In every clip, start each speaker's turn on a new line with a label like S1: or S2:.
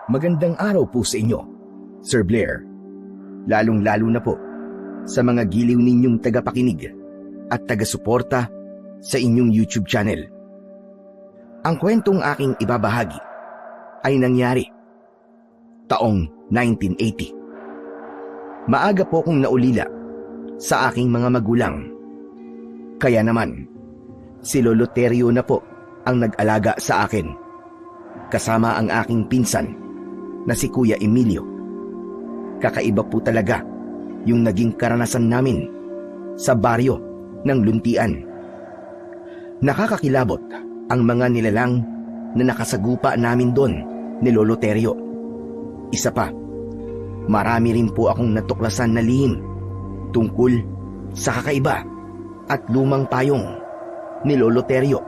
S1: Magandang araw po sa inyo, Sir Blair. Lalong-lalo na po sa mga giliw ninyong tagapakinig at taga-suporta sa inyong YouTube channel. Ang kwentong aking ibabahagi ay nangyari taong 1980. Maaga po kong naulila sa aking mga magulang. Kaya naman, si Lolo Terio na po ang nag-alaga sa akin, kasama ang aking pinsan na si Kuya Emilio. Kakaiba po talaga yung naging karanasan namin sa baryo ng Luntian. Nakakakilabot ang mga nilalang na nakasagupa namin doon ni Lolo Terio. Isa pa, marami rin po akong natuklasan na lihim tungkol sa kakaiba at lumang payong ni Lolo Terio.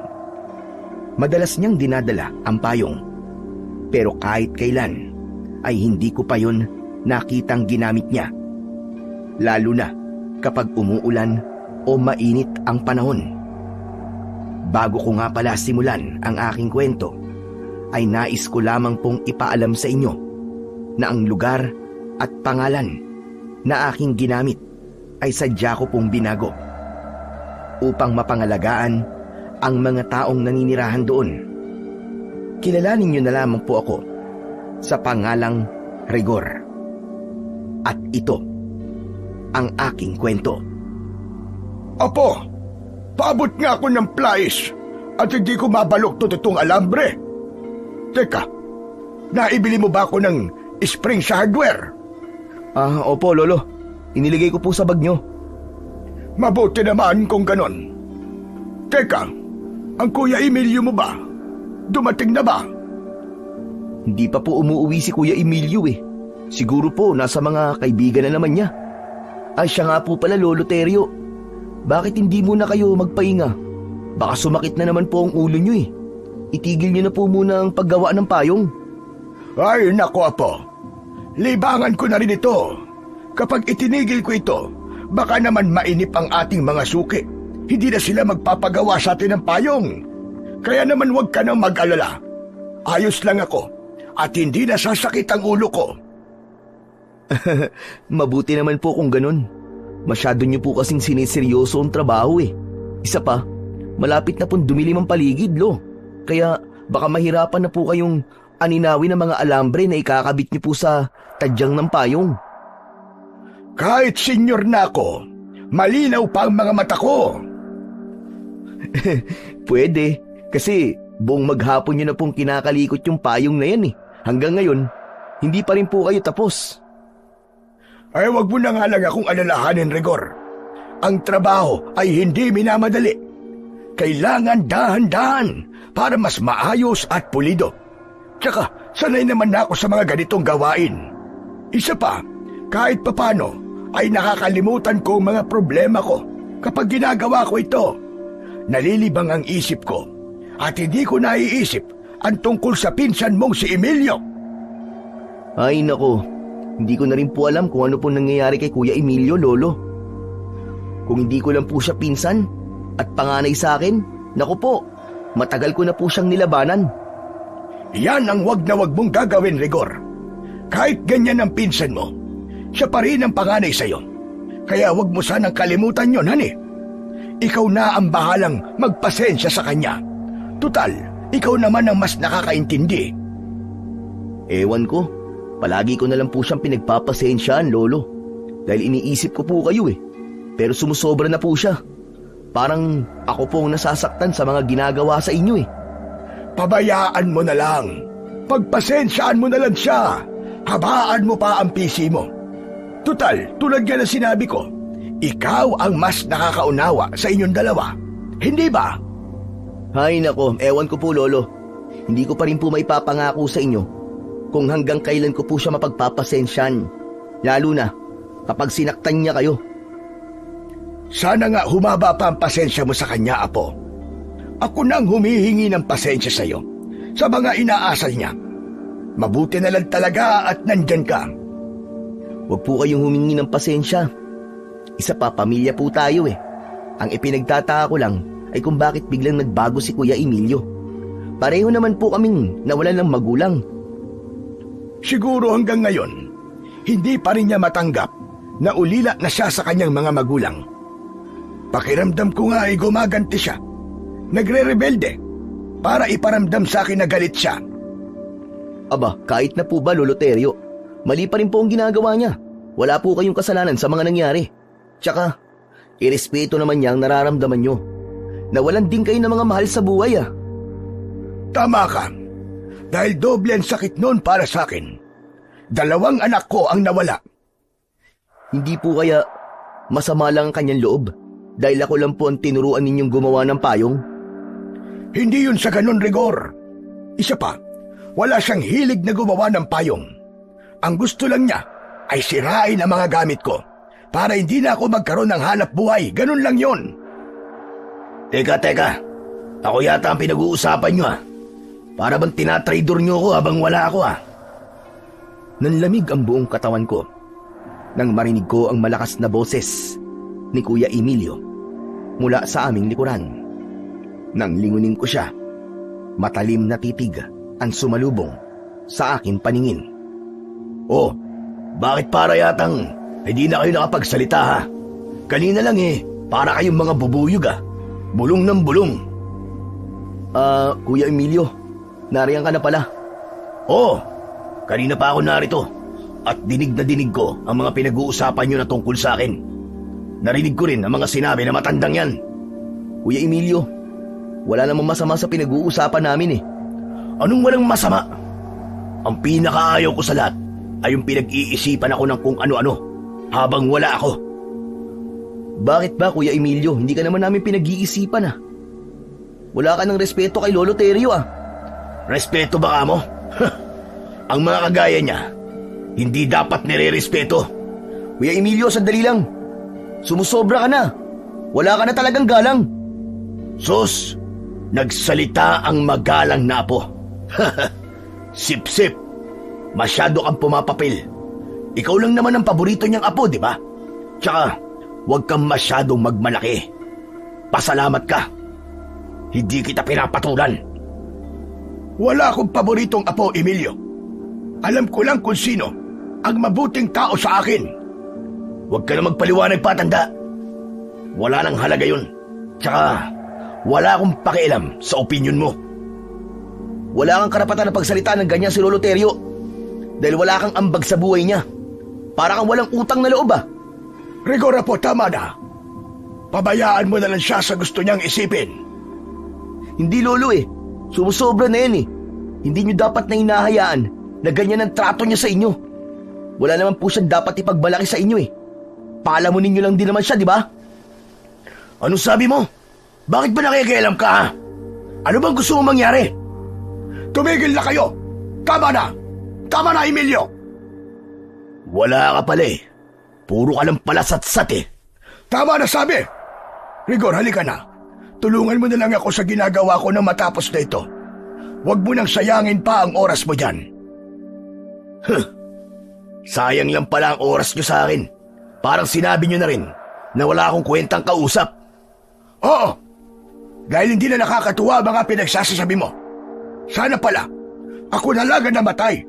S1: Madalas niyang dinadala ang payong, pero kahit kailan ay hindi ko pa yun nakitang ginamit niya. Lalo na kapag umuulan o mainit ang panahon. Bago ko nga pala simulan ang aking kwento, ay nais ko lamang pong ipaalam sa inyo na ang lugar at pangalan na aking ginamit ay sadya ko pong binago upang mapangalagaan ang mga taong naninirahan doon. Kilalanin niyo na lamang po ako sa pangalang Rigor. At ito ang aking kwento.
S2: Apo, paabot nga ako ng plies at hindi ko mabaluktot itong alambre. Teka, naibili mo ba ako ng spring sa hardware?
S1: Opo, Lolo. Iniligay ko po sa bag nyo.
S2: Mabuti naman kung ganon. Teka, ang Kuya Emilio mo ba? Dumating na ba?
S1: Hindi pa po umuwi si Kuya Emilio eh. Siguro po nasa mga kaibigan na naman niya. Ay siya nga po pala, Lolo Terio. Bakit hindi muna kayo magpahinga? Baka sumakit na naman po ang ulo niyo eh. Itigil niyo na po muna ang paggawa ng payong.
S2: Ay nako Apo, libangan ko na rin ito. Kapag itinigil ko ito, baka naman mainip ang ating mga suki. Hindi na sila magpapagawa sa atin ng payong. Kaya naman huwag ka nang mag-alala. Ayos lang ako at hindi na sasakit ang ulo ko.
S1: Mabuti naman po kung ganun. Masyado niyo po kasing siniseryoso ang trabaho eh. Isa pa, malapit na pong dumilim ang paligid, Lo. Kaya baka mahirapan na po kayong aninawin ng mga alambre na ikakabit niyo po sa tadyang ng payong.
S2: Kahit senior na ako, malinaw pa ang mga mata ko.
S1: Pwede, kasi buong maghapon niyo na pong kinakalikot yung payong na yan eh. Hanggang ngayon, hindi pa rin po kayo tapos.
S2: Ay wag mo na nga lang akong alalahanin, Rigor. Ang trabaho ay hindi minamadali. Kailangan dahan-dahan para mas maayos at pulido. Tsaka sanay naman na ako sa mga ganitong gawain. Isa pa, kahit papano ay nakakalimutan ko ang mga problema ko kapag ginagawa ko ito. Nalilibang ang isip ko at hindi ko naiisip ang tungkol sa pinsan mong si Emilio.
S1: Ay nako, hindi ko na rin po alam kung ano po nangyayari kay Kuya Emilio, Lolo. Kung hindi ko lang po siya pinsan at panganay sa akin, naku po, matagal ko na po siyang nilabanan.
S2: Yan ang wag na wag mong gagawin, Rigor. Kahit ganyan ang pinsan mo, siya pa rin ang panganay sa'yo. Kaya wag mo sanang kalimutan yon, hani. Ikaw na ang bahalang magpasensya sa kanya. Tutal, ikaw naman ang mas nakakaintindi.
S1: Ewan ko, palagi ko na lang po siyang pinagpapasensyaan, Lolo. Dahil iniisip ko po kayo eh. Pero sumusobra na po siya. Parang ako po ang nasasaktan sa mga ginagawa sa inyo eh.
S2: Pabayaan mo na lang. Pagpasensyaan mo na lang siya. Habaan mo pa ang PC mo. Tutal, tulad nga na sinabi ko, ikaw ang mas nakakaunawa sa inyong dalawa. Hindi ba?
S1: Hay nako, ewan ko po, Lolo. Hindi ko pa rin po maipapangako sa inyo kung hanggang kailan ko po siya mapagpapasensyan. Lalo na kapag sinaktan niya kayo.
S2: Sana nga humaba pa ang pasensya mo sa kanya, Apo. Ako nang humihingi ng pasensya sa iyo sa mga inaasal niya. Mabuti na lang talaga at nandyan ka.
S1: Huwag po kayong humingi ng pasensya. Isa pa, pamilya po tayo eh. Ang ipinagtataka ko lang ay kung bakit biglang nagbago si Kuya Emilio. Pareho naman po kaming nawalan ng magulang.
S2: Siguro hanggang ngayon, hindi pa rin niya matanggap na ulila na siya sa kanyang mga magulang. Pakiramdam ko nga ay gumaganti siya. Nagre-rebelde para iparamdam sa akin na galit siya.
S1: Aba, kahit na po ba, Lolo Terio, mali pa rin po ang ginagawa niya. Wala po kayong kasalanan sa mga nangyari. Tsaka, irespeto naman niya ang nararamdaman niyo. Nawalan din kayo ng mga mahal sa buhay
S2: Tama ka. Dahil doble ang sakit noon para sa akin. 2 anak ko ang nawala.
S1: Hindi po kaya masama lang ang kanyang loob dahil ako lang po ang tinuruan ninyong gumawa ng payong?
S2: Hindi yun sa ganun, Rigor. Isa pa, wala siyang hilig na gumawa ng payong. Ang gusto lang niya ay sirain ang mga gamit ko para hindi na ako magkaroon ng hanap buhay. Ganun lang yun. Teka. Ako yata ang pinag-uusapan nyo Para bang tinatraidor nyo ako habang wala ako
S1: Nanlamig ang buong katawan ko nang marinig ko ang malakas na boses ni Kuya Emilio mula sa aming likuran. Nang lingunin ko siya, matalim na titig ang sumalubong sa akin paningin.
S2: Oh, bakit para yatang hindi na kayo nakapagsalita Kanina lang para kayong mga bubuyog Bulong ng bulong.
S1: Kuya Emilio, nariyan ka na pala.
S2: Oo, kanina pa ako narito at dinig na dinig ko ang mga pinag-uusapan nyo na tungkol sa akin. Narinig ko rin ang mga sinabi na matandang yan.
S1: Kuya Emilio, wala namang masama sa pinag-uusapan namin
S2: Anong walang masama? Ang pinakaayaw ko sa lahat ay yung pinag-iisipan ako ng kung ano-ano habang wala ako.
S1: Bakit ba, Kuya Emilio? Hindi ka naman namin pinag-iisipan Wala ka ng respeto kay Lolo Terio
S2: Respeto ba ka mo? Ang mga kagaya niya, hindi dapat nire-respeto.
S1: Kuya Emilio, sandali lang. Sumusobra ka na. Wala ka na talagang galang.
S2: Sus, nagsalita ang magalang na apo. Sip-sip. Masyado kang pumapapil. Ikaw lang naman ang paborito niyang apo, di ba? Tsaka, huwag kang masyadong magmalaki. Pasalamat ka. Hindi kita pinapatulan. Wala akong paboritong apo, Emilio. Alam ko lang kung sino ang mabuting tao sa akin. Huwag ka na magpaliwanag pa, tanda. Wala nang halaga yun. Tsaka, wala akong pakialam sa opinyon mo.
S1: Wala kang karapatan na pagsalita ng ganyan si Lolo Terio. Dahil wala kang ambag sa buhay niya. Para kang walang utang na loob
S2: Rigor po, tama na. Pabayaan mo na lang siya sa gusto niyang isipin.
S1: Hindi, Lolo Sumusobra na yan Hindi niyo dapat na hinahayaan na ganyan ang trato niya sa inyo. Wala naman po siyang dapat ipagbalaki sa inyo Palamunin niyo lang din naman siya, di ba?
S2: Anong sabi mo? Bakit ba nakikialam ka Ano bang gusto mo mangyari? Tumigil na kayo! Tama na! Tama na, Emilio! Wala ka pala Puro ka lang palasatsat Tama na sabi! Rigor, halika na. Tulungan mo na lang ako sa ginagawa ko nang matapos na ito. Huwag mo nang sayangin pa ang oras mo dyan. Sayang lang pala ang oras nyo sa akin. Parang sinabi nyo na rin na wala akong kwentang kausap. Oo, dahil hindi na nakakatuwa mga pinagsasasabi mo. Sana pala, ako na lang ang namatay.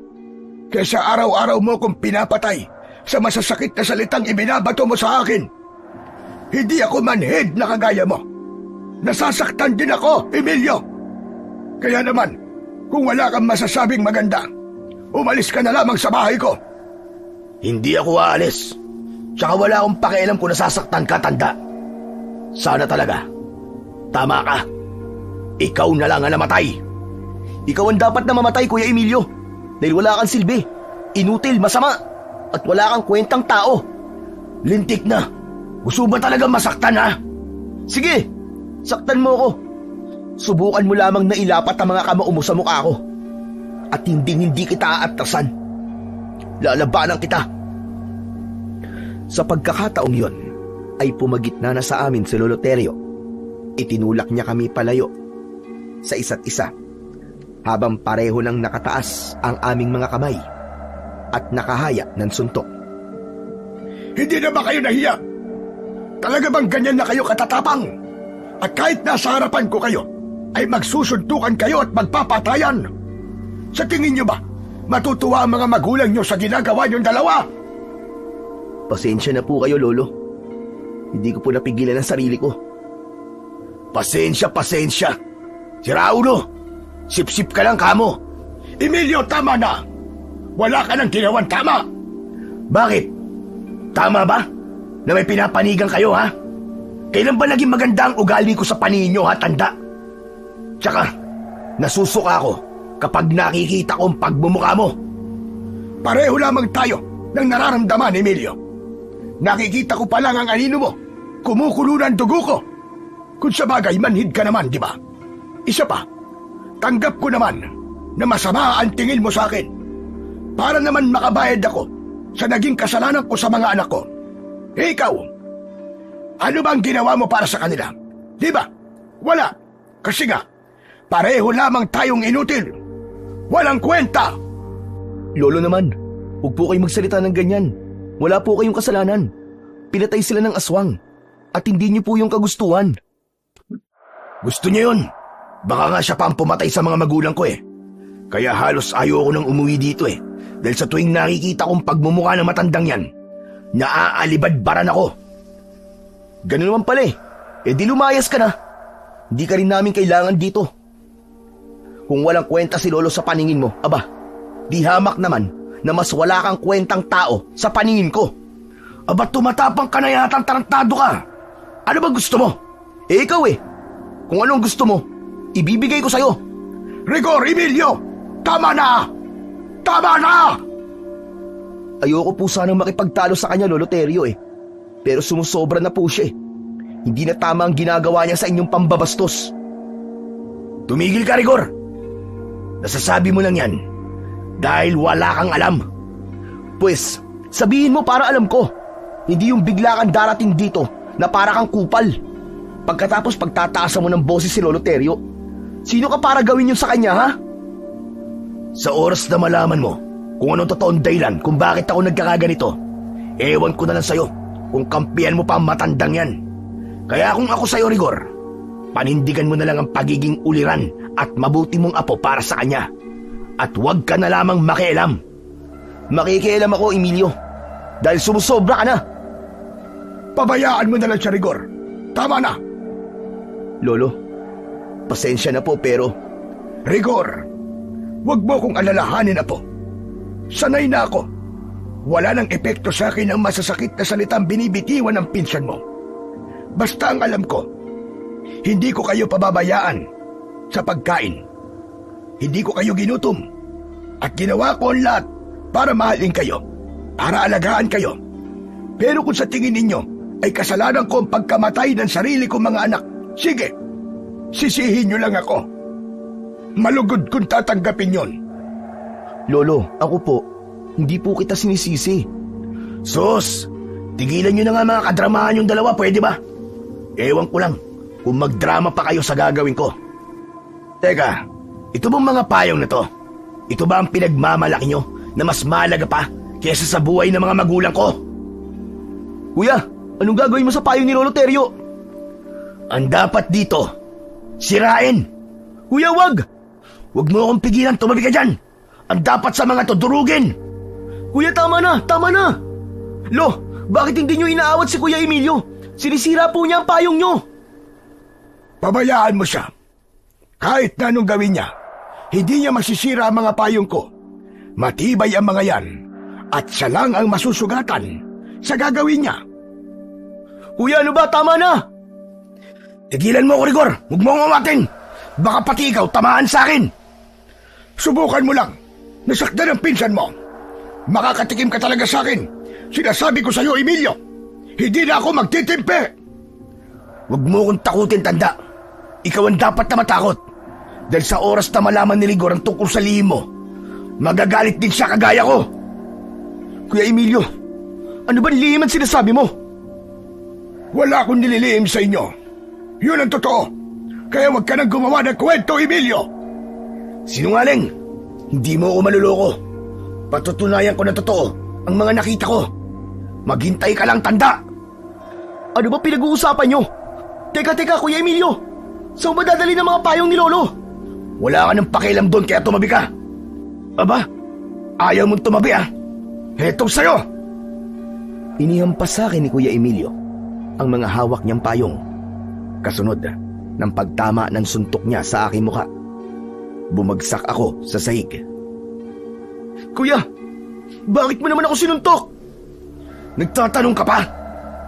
S2: Kaysa araw-araw mo kong pinapatay sa masasakit na salitang ibinabato mo sa akin. Hindi ako manhid na kagaya mo. Nasasaktan din ako, Emilio. Kaya naman, kung wala kang masasabing maganda, umalis ka na lamang sa bahay ko. Hindi ako aalis. Tsaka wala akong pakialam kung nasasaktan ka, tanda. Sana talaga. Tama ka. Ikaw na lang ang namatay.
S1: Ikaw ang dapat na mamatay, Kuya Emilio. Dahil wala kang silbi. Inutil, masama. At wala kang kwentang tao.
S2: Lintik na. Gusto ba talaga masaktan,
S1: Sige, saktan mo ako. Subukan mo lamang na ilapat ang mga kamao mo sa mukha ko. At hindi kita aatrasan. Lalabanan kita. Sa pagkakataong yon, ay pumagitna na sa amin si Lolo Terio. Itinulak niya kami palayo sa isa't isa, habang pareho nang nakataas ang aming mga kamay at nakahaya ng suntok.
S2: Hindi na ba kayo nahiya? Talaga bang ganyan na kayo katatapang? At kahit nasa harapan ko kayo, ay magsusuntukan kayo at magpapatayan? Sa tingin niyo ba, Matutuwa ang mga magulang nyo sa ginagawa nyong dalawa.
S1: Pasensya na po kayo, Lolo. Hindi ko po napigilan ang sarili ko.
S2: Pasensya. Si Raulo, sip-sip ka lang kamo. Emilio, tama na. Wala ka nang ginawan tama. Bakit? Tama ba na may pinapanigan kayo, ha? Kailan ba naging maganda ang ugali ko sa paningin nyo, ha, tanda? Tsaka, nasusuka ako kapag nakikita ko ang pagmumukha mo. Pareho lamang tayo ng nararamdaman, Emilio. Nakikita ko pa lang ang anino mo. Kumukulo ng dugo ko. Kung sa bagay, manhid ka naman, di ba? Isa pa, tanggap ko naman na masama ang tingin mo sa akin. Para naman makabayad ako sa naging kasalanan ko sa mga anak ko. Ikaw, ano bang ginawa mo para sa kanila? Di ba? Wala. Kasi nga, pareho lamang tayong inutil. Walang kwenta.
S1: Lolo naman, huwag po kayong magsalita ng ganyan. Wala po kayong kasalanan. Pinatay sila ng aswang. At hindi niyo po yung kagustuhan.
S2: Gusto niya yun. Baka nga siya pa ang pumatay sa mga magulang ko eh. Kaya halos ayaw ko nang umuwi dito eh. Dahil sa tuwing nakikita kong pagmumukha ng matandang yan, naaalibadbaran ako.
S1: Ganun naman pala eh. Eh di lumayas ka na. Hindi ka rin namin kailangan dito. Kung walang kwenta si Lolo sa paningin mo, aba, di hamak naman na mas wala kang kwentang tao sa paningin ko.
S2: Aba, tumatapang ka na yatang tarantado ka. Ano ba gusto mo?
S1: Eh ikaw eh. Kung anong gusto mo, ibibigay ko sa'yo.
S2: Rigor, Emilio! Tama na! Tama na!
S1: Ayoko po sanang makipagtalo sa kanya, Lolo Terio eh. Pero sumusobra na po siya eh. Hindi na tama ang ginagawa niya sa inyong pambabastos.
S2: Tumigil ka, Rigor! Nasasabi mo lang yan dahil wala kang alam.
S1: Pues, sabihin mo para alam ko. Hindi yung bigla kang darating dito na para kang kupal. Pagkatapos pagtataasan mo ng boses si Lolo Terio, sino ka para gawin yun sa kanya, ha?
S2: Sa oras na malaman mo kung anong totoong dahilan kung bakit ako nagkakaganito, ewan ko na lang sa'yo kung kampihan mo pa ang matandang yan. Kaya kung ako sa'yo, Rigor, panindigan mo na lang ang pagiging uliran at mabuti mong apo para sa kanya. At huwag ka na lamang makialam.
S1: Makikialam ako, Emilio, dahil sumusobra ka na.
S2: Pabayaan mo na lang siya, Rigor. Tama na.
S1: Lolo, pasensya na po pero...
S2: Rigor, huwag mo kong alalahanin, apo. Sanay na ako. Wala nang epekto sa akin ang masasakit na salitang binibitiwan ng pinsan mo. Basta ang alam ko, hindi ko kayo pababayaan sa pagkain. Hindi ko kayo ginutom. At ginawa ko ang lahat para mahalin kayo, para alagaan kayo. Pero kung sa tingin ninyo ay kasalanan ko ang pagkamatay ng sarili kong mga anak, sige, sisihin nyo lang ako. Malugod kung tatanggapin yon.
S1: Lolo, ako po, hindi po kita sinisisi.
S2: Sus, tigilan nyo na nga mga kadramahan yung dalawa, pwede ba? Ewan ko lang kung magdrama pa kayo sa gagawin ko. Teka, ito bang mga payong na to? Ito ba ang pinagmamalaki nyo na mas mahalaga pa kaysa sa buhay ng mga magulang ko?
S1: Kuya, anong gagawin mo sa payong ni Lolo Terio?
S2: Ang dapat dito, sirain.
S1: Kuya, wag!
S2: Huwag mo akong pigilan, tumabi ka dyan. Ang dapat sa mga to, durugin.
S1: Kuya, tama na, tama na. Lo, bakit hindi nyo inaawat si Kuya Emilio? Sinisira po niya ang payong nyo.
S2: Pabayaan mo siya. Kahit na anong gawin niya, hindi niya masisira ang mga payong ko. Matibay ang mga yan, at siya lang ang masusugatan sa gagawin niya.
S1: Kuya, ano ba? Tama na!
S2: Tigilan mo ko, Rigor. Huwag mo akong umating. Baka pati ikaw tamaan sa akin. Subukan mo lang. Nasaktan ang pinsan mo. Makakatikim ka talaga sa akin. Sinasabi ko sa'yo, Emilio, hindi na ako magtitimpe. Huwag mo akong takutin, tanda. Ikaw ang dapat na matakot. Dahil sa oras na malaman ni Rigor ang tungkol sa lihim mo, magagalit din siya kagaya ko.
S1: Kuya Emilio, ano ba lihim ang sinasabi mo?
S2: Wala akong nililihim sa inyo. Yun ang totoo. Kaya huwag ka nang gumawa ng kwento, Emilio. Sinungaling. Hindi mo ako maluloko. Patutunayan ko na totoo ang mga nakita ko. Maghintay ka lang, tanda.
S1: Ano ba pinag-uusapan nyo? Teka, Kuya Emilio. Saan ba dadali ng mga payong ni Lolo?
S2: Wala ka ng pakialam doon kaya tumabi ka. Aba, Ayaw mong tumabi Hetong sa'yo!
S1: Inihampas sa akin ni Kuya Emilio ang mga hawak niyang payong. Kasunod ng pagtama ng suntok niya sa aking muka. Bumagsak ako sa sahig.
S2: Kuya, bakit mo naman ako sinuntok? Nagtatanong ka pa?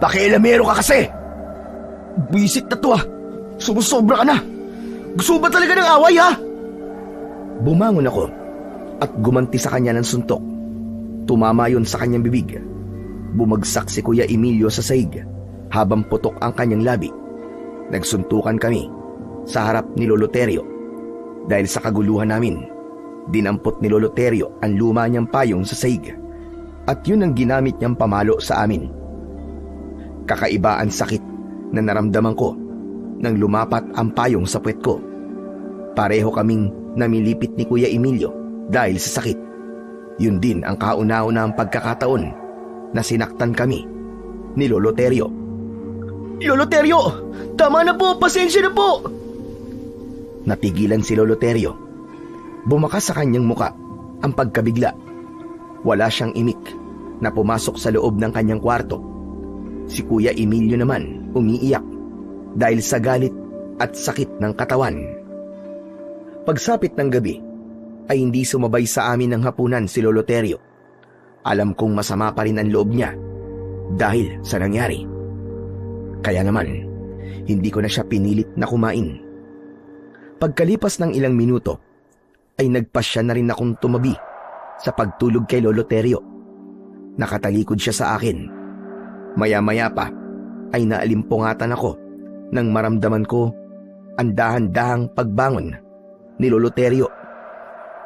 S2: Pakialamero ka kasi! Bisit na to Sumusobra ka na! Gusto ba talaga ng away
S1: Bumangon ako at gumanti sa kanya ng suntok. Tumama yon sa kanyang bibig. Bumagsak si Kuya Emilio sa sahig habang putok ang kanyang labi. Nagsuntukan kami sa harap ni Lolo Terio. Dahil sa kaguluhan namin, dinampot ni Lolo Terio ang luma niyang payong sa sahig at yun ang ginamit niyang pamalo sa amin. Kakaiba ang sakit na naramdaman ko nang lumapat ang payong sa puwet ko. Pareho kaming namilipit ni Kuya Emilio dahil sa sakit. Yun din ang kauna-unahang pagkakataon na sinaktan kami ni Lolo Terio.
S2: Lolo Terio! Tama na po! Pasensya na po!
S1: Natigilan si Lolo Terio. Bumakas sa kanyang muka ang pagkabigla. Wala siyang imik na pumasok sa loob ng kanyang kwarto. Si Kuya Emilio naman umiiyak dahil sa galit at sakit ng katawan. Pagsapit ng gabi ay hindi sumabay sa amin ng hapunan si Lolo Terio. Alam kong masama pa rin ang loob niya dahil sa nangyari. Kaya naman, hindi ko na siya pinilit na kumain. Pagkalipas ng ilang minuto, ay nagpasya na rin akong tumabi sa pagtulog kay Lolo Terio. Nakatalikod siya sa akin. Maya-maya pa ay naalimpungatan ako nang maramdaman ko ang dahan-dahang pagbangon ni Lolo Terio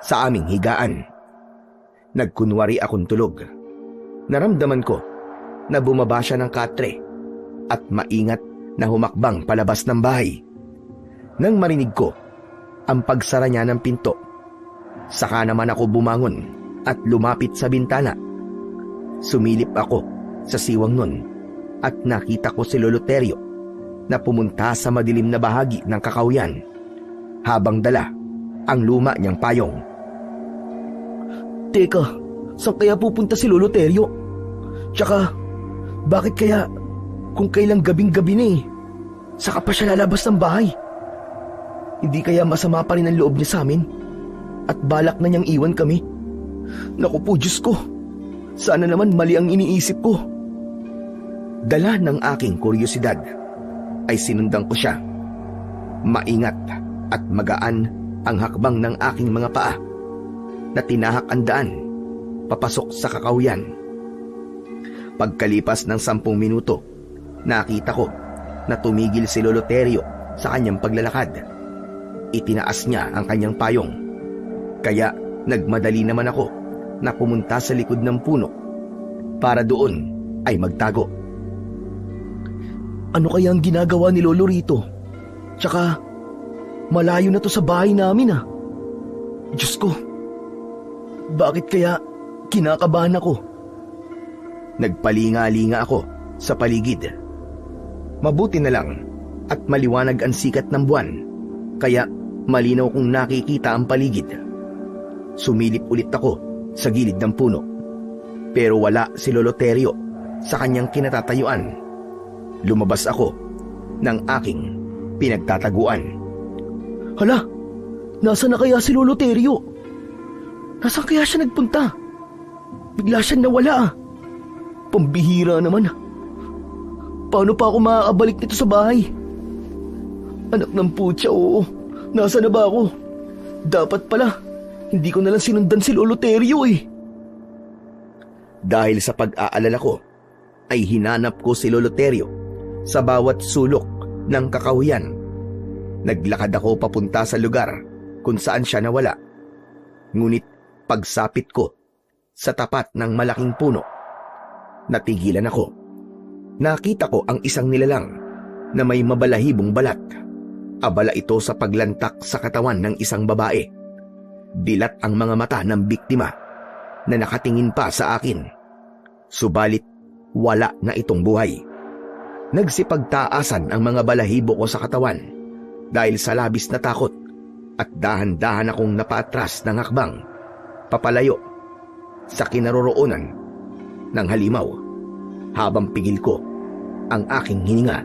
S1: sa aming higaan. Nagkunwari akong tulog. Naramdaman ko na bumaba siya ng katre at maingat na humakbang palabas ng bahay. Nang marinig ko ang pagsara niya ng pinto, saka naman ako bumangon at lumapit sa bintana. Sumilip ako sa siwang nun at nakita ko si Lolo Terio na pumunta sa madilim na bahagi ng kakawyan habang dala ang luma niyang payong.
S2: Teka, saan kaya pupunta si Lolo Terio? Tsaka, bakit kaya kung kailang gabing-gabi na saka pa siya lalabas ng bahay? Hindi kaya masama pa rin ang loob niya sa amin at balak na niyang iwan kami? Naku po, Diyos ko, sana naman mali ang iniisip ko.
S1: Dala ng aking kuryosidad ay sinundan ko siya. Maingat at magaan ang hakbang ng aking mga paa na tinahak ang daan papasok sa kakawyan. Pagkalipas ng 10 minuto, nakita ko na tumigil si Lolo Terio sa kanyang paglalakad. Itinaas niya ang kanyang payong, kaya nagmadali naman ako na pumunta sa likod ng puno para doon ay magtago.
S2: Ano kaya ang ginagawa ni Lolo rito? Tsaka, malayo na to sa bahay namin Diyos ko, bakit kaya kinakabahan ako?
S1: Nagpalinga-linga ako sa paligid. Mabuti na lang at maliwanag ang sikat ng buwan, kaya malinaw kong nakikita ang paligid. Sumilip ulit ako sa gilid ng puno, pero wala si Lolo Terio sa kanyang kinatatayuan. Lumabas ako ng aking pinagtataguan.
S2: Hala, nasaan na kaya si Lolo Terio? Nasaan kaya siya nagpunta? Bigla siyang nawala Pambihira naman. Paano pa ako makakabalik dito sa bahay? Anak ng putya, oo. Nasaan na ba ako? Dapat pala, hindi ko na lang sinundan si Lolo Terio
S1: Dahil sa pag-aalala ko, ay hinanap ko si Lolo Terio sa bawat sulok ng kakahuyan. Naglakad ako papunta sa lugar kung saan siya nawala. Ngunit pagsapit ko sa tapat ng malaking puno, natigilan ako. Nakita ko ang isang nilalang na may mabalahibong balat. Abala ito sa paglantak sa katawan ng isang babae. Dilat ang mga mata ng biktima na nakatingin pa sa akin. Subalit wala na itong buhay. Nagsipagtaasan ang mga balahibo ko sa katawan dahil sa labis na takot at dahan-dahan akong napaatras ng hakbang papalayo sa kinaroroonan ng halimaw habang pigil ko ang aking hininga.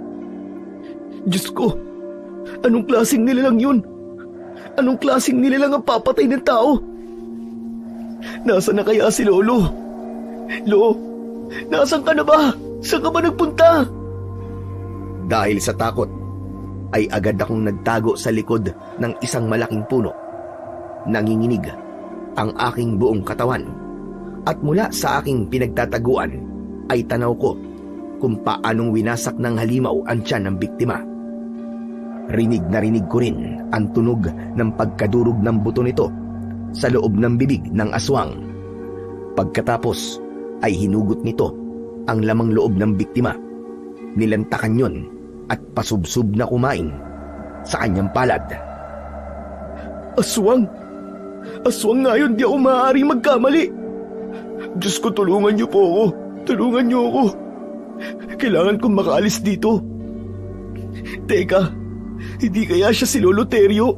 S3: Diyos ko, anong klaseng nilalang yun? Anong klaseng nilalang ang papatay ng tao? Nasaan na kaya si Lolo? Lo, nasaan ka na ba? Saan ka ba nagpunta?
S1: Dahil sa takot, ay agad akong nagtago sa likod ng isang malaking puno. Nanginginig ang aking buong katawan at mula sa aking pinagtataguan ay tanaw ko kung paanong winasak ng halimaw ang tiyan ng biktima. Rinig na rinig ko rin ang tunog ng pagkadurog ng buto nito sa loob ng bibig ng aswang. Pagkatapos ay hinugot nito ang lamang loob ng biktima. Nilantakan yon at pasubsob na kumain sa kanyang palad.
S3: Aswang! Aswang nga yun, di ako maaaring magkamali. Diyos ko, tulungan niyo po ako. Tulungan niyo ako. Kailangan kong makaalis dito. Teka, hindi kaya siya si Lolo Terio?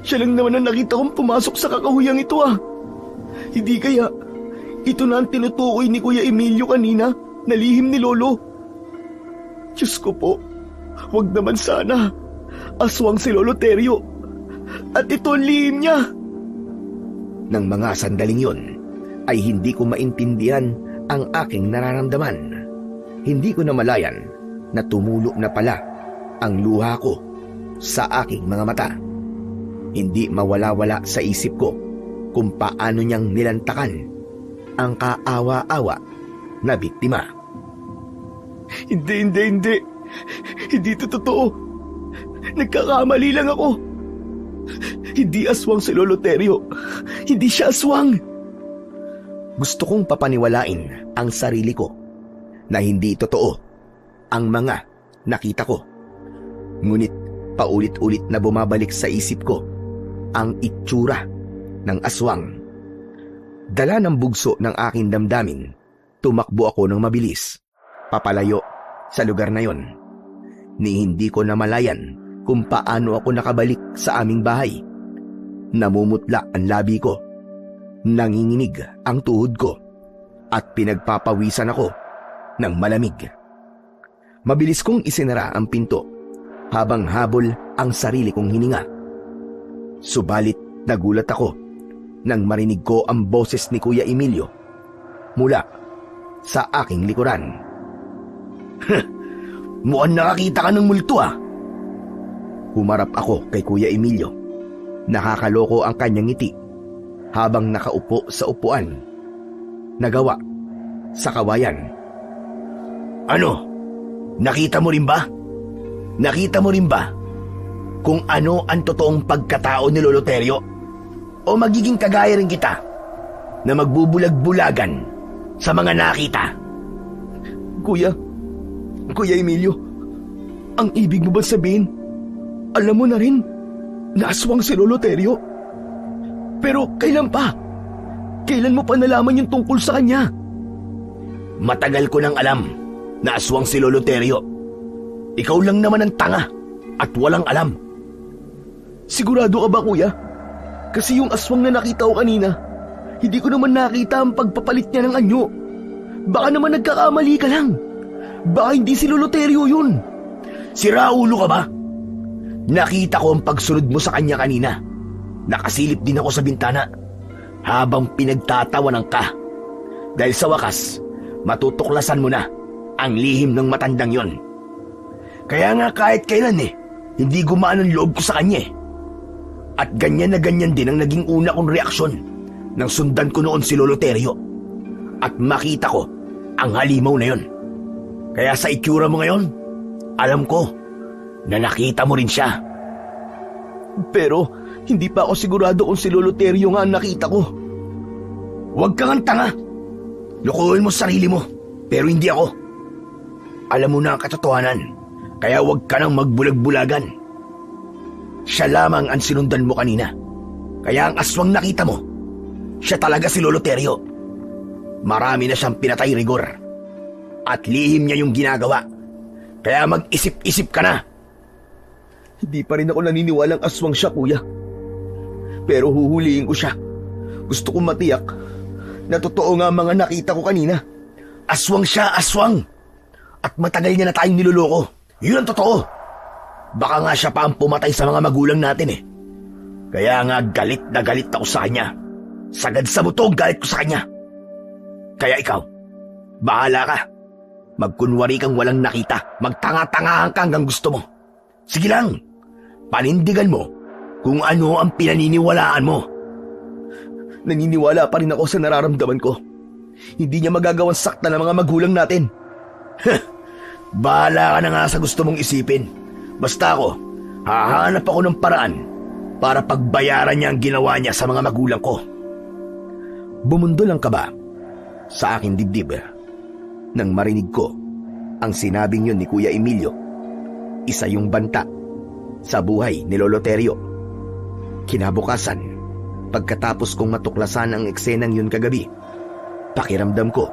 S3: Siya lang naman ang nakita kong pumasok sa kakahuyang ito ah. Hindi kaya ito na ang tinutukoy ni Kuya Emilio kanina na lihim ni Lolo? Diyos ko po, huwag naman sana. Aswang si Lolo Terio. At ito ang lihim niya.
S1: Nang mga sandaling yon, ay hindi ko maintindihan ang aking nararamdaman. Hindi ko namalayan na tumulo na pala ang luha ko sa aking mga mata. Hindi mawala-wala sa isip ko kung paano niyang nilantakan ang kaawa-awa na biktima.
S3: Hindi. Hindi ito totoo. Nagkakamali lang ako. Hindi aswang si Lolo Terio. Hindi siya aswang.
S1: Gusto kong papaniwalain ang sarili ko na hindi totoo ang mga nakita ko. Ngunit paulit-ulit na bumabalik sa isip ko ang itsura ng aswang. Dala ng bugso ng aking damdamin, tumakbo ako ng mabilis, papalayo sa lugar na yon. Ni hindi ko namalayan kung paano ako nakabalik sa aming bahay. Namumutla ang labi ko, nanginginig ang tuhod ko, at pinagpapawisan ako ng malamig. Mabilis kong isinara ang pinto habang habol ang sarili kong hininga. Subalit nagulat ako nang marinig ko ang boses ni Kuya Emilio mula sa aking likuran.
S2: Mukhang nakakita ka ng multo ah.
S1: Humarap ako kay Kuya Emilio. Nakakaloko ang kanyang ngiti habang nakaupo sa upuan nagawa sa kawayan.
S2: Ano? Nakita mo rin ba? Nakita mo rin ba kung ano ang totoong pagkatao ni Lolo Terio? O magiging kagaya rin kita na magbubulag-bulagan sa mga nakita?
S3: Kuya Emilio, ang ibig mo ba sabihin, alam mo na rin na aswang si Lolo Terio? Pero kailan pa? Kailan mo pa nalaman yung tungkol sa kanya?
S2: Matagal ko nang alam na aswang si Lolo Terio. Ikaw lang naman ang tanga at walang alam.
S3: Sigurado ka ba, kuya? Kasi yung aswang na nakita ko kanina, hindi ko naman nakita ang pagpapalit niya ng anyo. Baka naman nagkakamali ka lang. Baka hindi si Lolo Terio yun.
S2: Sira ulo ka ba? Nakita ko ang pagsunod mo sa kanya kanina. Nakasilip din ako sa bintana habang pinagtatawanan ka. Dahil sa wakas, matutuklasan mo na ang lihim ng matandang yon. Kaya nga kahit kailan hindi gumaan ang loob ko sa kanya At ganyan na ganyan din ang naging una kong reaksyon nang sundan ko noon si Lolo Terio at makita ko ang halimaw na yon. Kaya sa itsura mo ngayon, alam ko na nakita mo rin siya.
S3: Pero hindi pa ako sigurado kung si Lolo Terio nga ang nakita ko.
S2: Huwag kang tanga. Lukuhin mo sarili mo, pero hindi ako. Alam mo na ang katotohanan, kaya huwag ka nang magbulag-bulagan. Siya lamang ang sinundan mo kanina. Kaya ang aswang nakita mo, siya talaga si Lolo Terio. Marami na siyang pinatay, Rigor. At lihim niya yung ginagawa. Kaya mag-isip-isip ka na.
S3: Hindi pa rin ako naniniwalang aswang siya, kuya. Pero huhulihin ko siya. Gusto kong matiyak na totoo nga ang mga nakita ko kanina.
S2: Aswang siya, aswang. At matagal niya na tayong niloloko. Yun ang totoo. Baka nga siya pa ang pumatay sa mga magulang natin eh. Kaya nga galit na galit ako sa kanya. Sagad sa buto galit ko sa kanya. Kaya ikaw, bahala ka. Magkunwari kang walang nakita. Magtanga-tangahan ka hanggang gusto mo. Sige lang, panindigan mo kung ano ang pinaniniwalaan mo.
S3: Naniniwala pa rin ako sa nararamdaman ko. Hindi niya magagawang sakta ng mga magulang natin.
S2: Bahala ka na nga sa gusto mong isipin. Basta ako, hahanap ako ng paraan para pagbayaran niya ang ginawa niya sa mga magulang ko.
S1: Bumundol ang kaba sa aking dibdib nang marinig ko ang sinabing yun ni Kuya Emilio. Isa yung banta sa buhay ni Lolo Terio. Kinabukasan, pagkatapos kong matuklasan ang eksenang yun kagabi, pakiramdam ko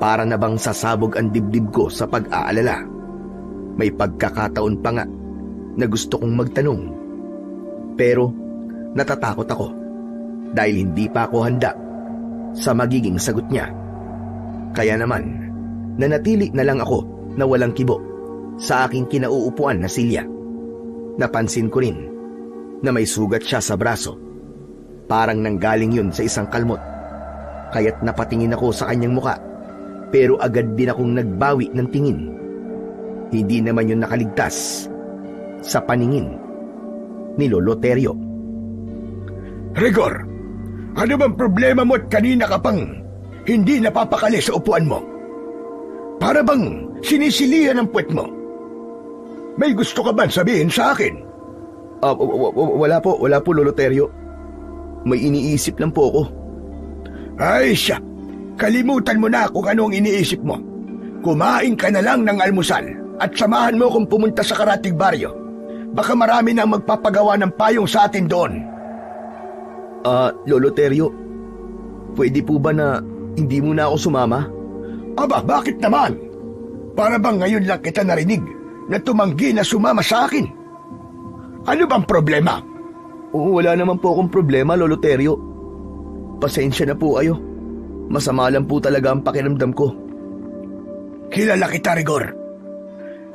S1: para na bang sasabog ang dibdib ko sa pag-aalala. May pagkakataon pa nga na gusto kong magtanong. Pero natatakot ako dahil hindi pa ako handa sa magiging sagot niya. Kaya naman, nanatili na lang ako na walang kibo sa aking kinauupuan na silya. Napansin ko rin na may sugat siya sa braso. Parang nanggaling yun sa isang kalmot. Kaya't napatingin ako sa kanyang muka, pero agad din akong nagbawi ng tingin. Hindi naman yun nakaligtas sa paningin ni Lolo Terio.
S2: Rigor, ano bang problema mo at kanina ka pang hindi napapakali sa upuan mo? Para bang sinisilihan ang puwet mo? May gusto ka ba sabihin sa akin?
S3: Wala po, Lolo Terio. May iniisip lang po ako.
S2: Ay siya, kalimutan mo na kung ano ang iniisip mo. Kumain ka na lang ng almusal at samahan mo kung pumunta sa Karatig Baryo. Baka marami nang magpapagawa ng payong sa atin doon.
S3: Lolo Terio, pwede po ba na hindi mo na ako sumama?
S2: Aba, bakit naman? Para bang ngayon lang kita narinig na tumanggi na sumama sa akin? Ano bang problema?
S3: Wala naman po akong problema, Lolo Terio. Pasensya na po kayo. Masama lang po talaga ang pakiramdam ko.
S2: Kilala kita, Rigor.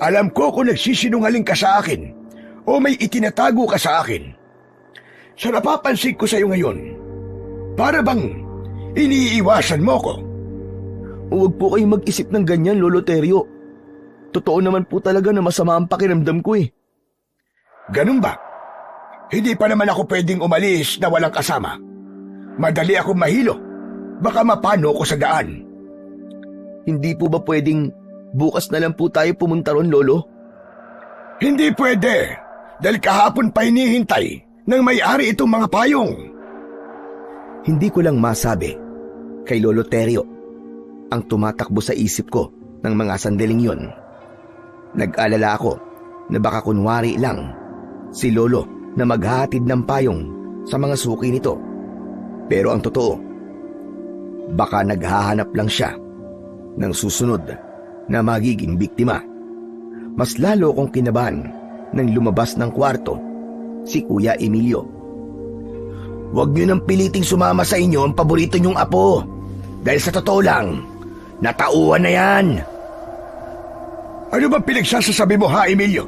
S2: Alam ko kung nagsisinungaling ka sa akin o may itinatago ka sa akin. Sa napapansin ko sa iyo ngayon, para bang iniiwasan mo ko?
S3: Huwag po kayong mag-isip ng ganyan, Lolo Terio. Totoo naman po talaga na masama ang pakiramdam ko eh.
S2: Ganun ba? Hindi pa naman ako pwedeng umalis na walang kasama. Madali akong mahilo. Baka mapano ko sa daan.
S3: Hindi po ba pwedeng bukas na lang po tayo pumunta ron, Lolo?
S2: Hindi pwede. Dahil kahapon pa hinihintay ng may-ari itong mga payong.
S1: Hindi ko lang masabi kay Lolo Terio ang tumatakbo sa isip ko ng mga sandaling yun. Nag-alala ako na baka kunwari lang si Lolo na maghahatid ng payong sa mga suki nito. Pero ang totoo, baka naghahanap lang siya ng susunod na magiging biktima. Mas lalo kong kinabahan nang lumabas ng kwarto si Kuya Emilio.
S2: Huwag niyo nang piliting sumama sa inyo ang paborito niyong apo. Dahil sa totoo lang, natauhan na yan. Ano ba pinagsasasabi mo ha, Emilio?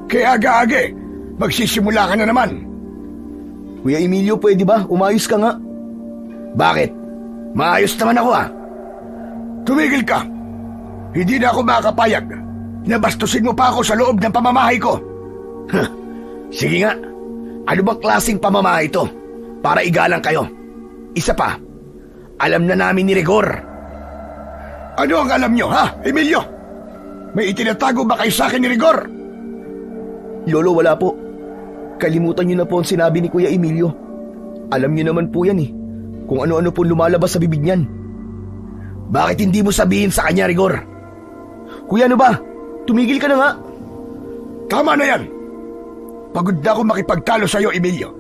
S2: Kaya aga-aga, magsisimula ka na naman.
S3: Kuya Emilio, pwede ba? Umayos ka nga.
S2: Bakit? Maayos naman ako ah. Tumigil ka. Hindi na ako makakapayag. Nabastusin mo pa ako sa loob ng pamamahay ko. Sige nga. Ano bang klaseng pamamahay ito? Para igalang kayo. Isa pa, alam na namin ni Rigor. Ano ang alam nyo ha, Emilio? May itinatago ba kayo sa akin ni Rigor?
S3: Lolo, wala po. Kalimutan niyo na po ang sinabi ni Kuya Emilio. Alam niyo naman po yan eh, kung ano-ano po lumalabas sa bibig niyan.
S2: Bakit hindi mo sabihin sa kanya, Rigor?
S3: Kuya, ano ba? Tumigil ka na nga.
S2: Tama na yan. Pagod na ako makipagtalo sa iyo, Emilio.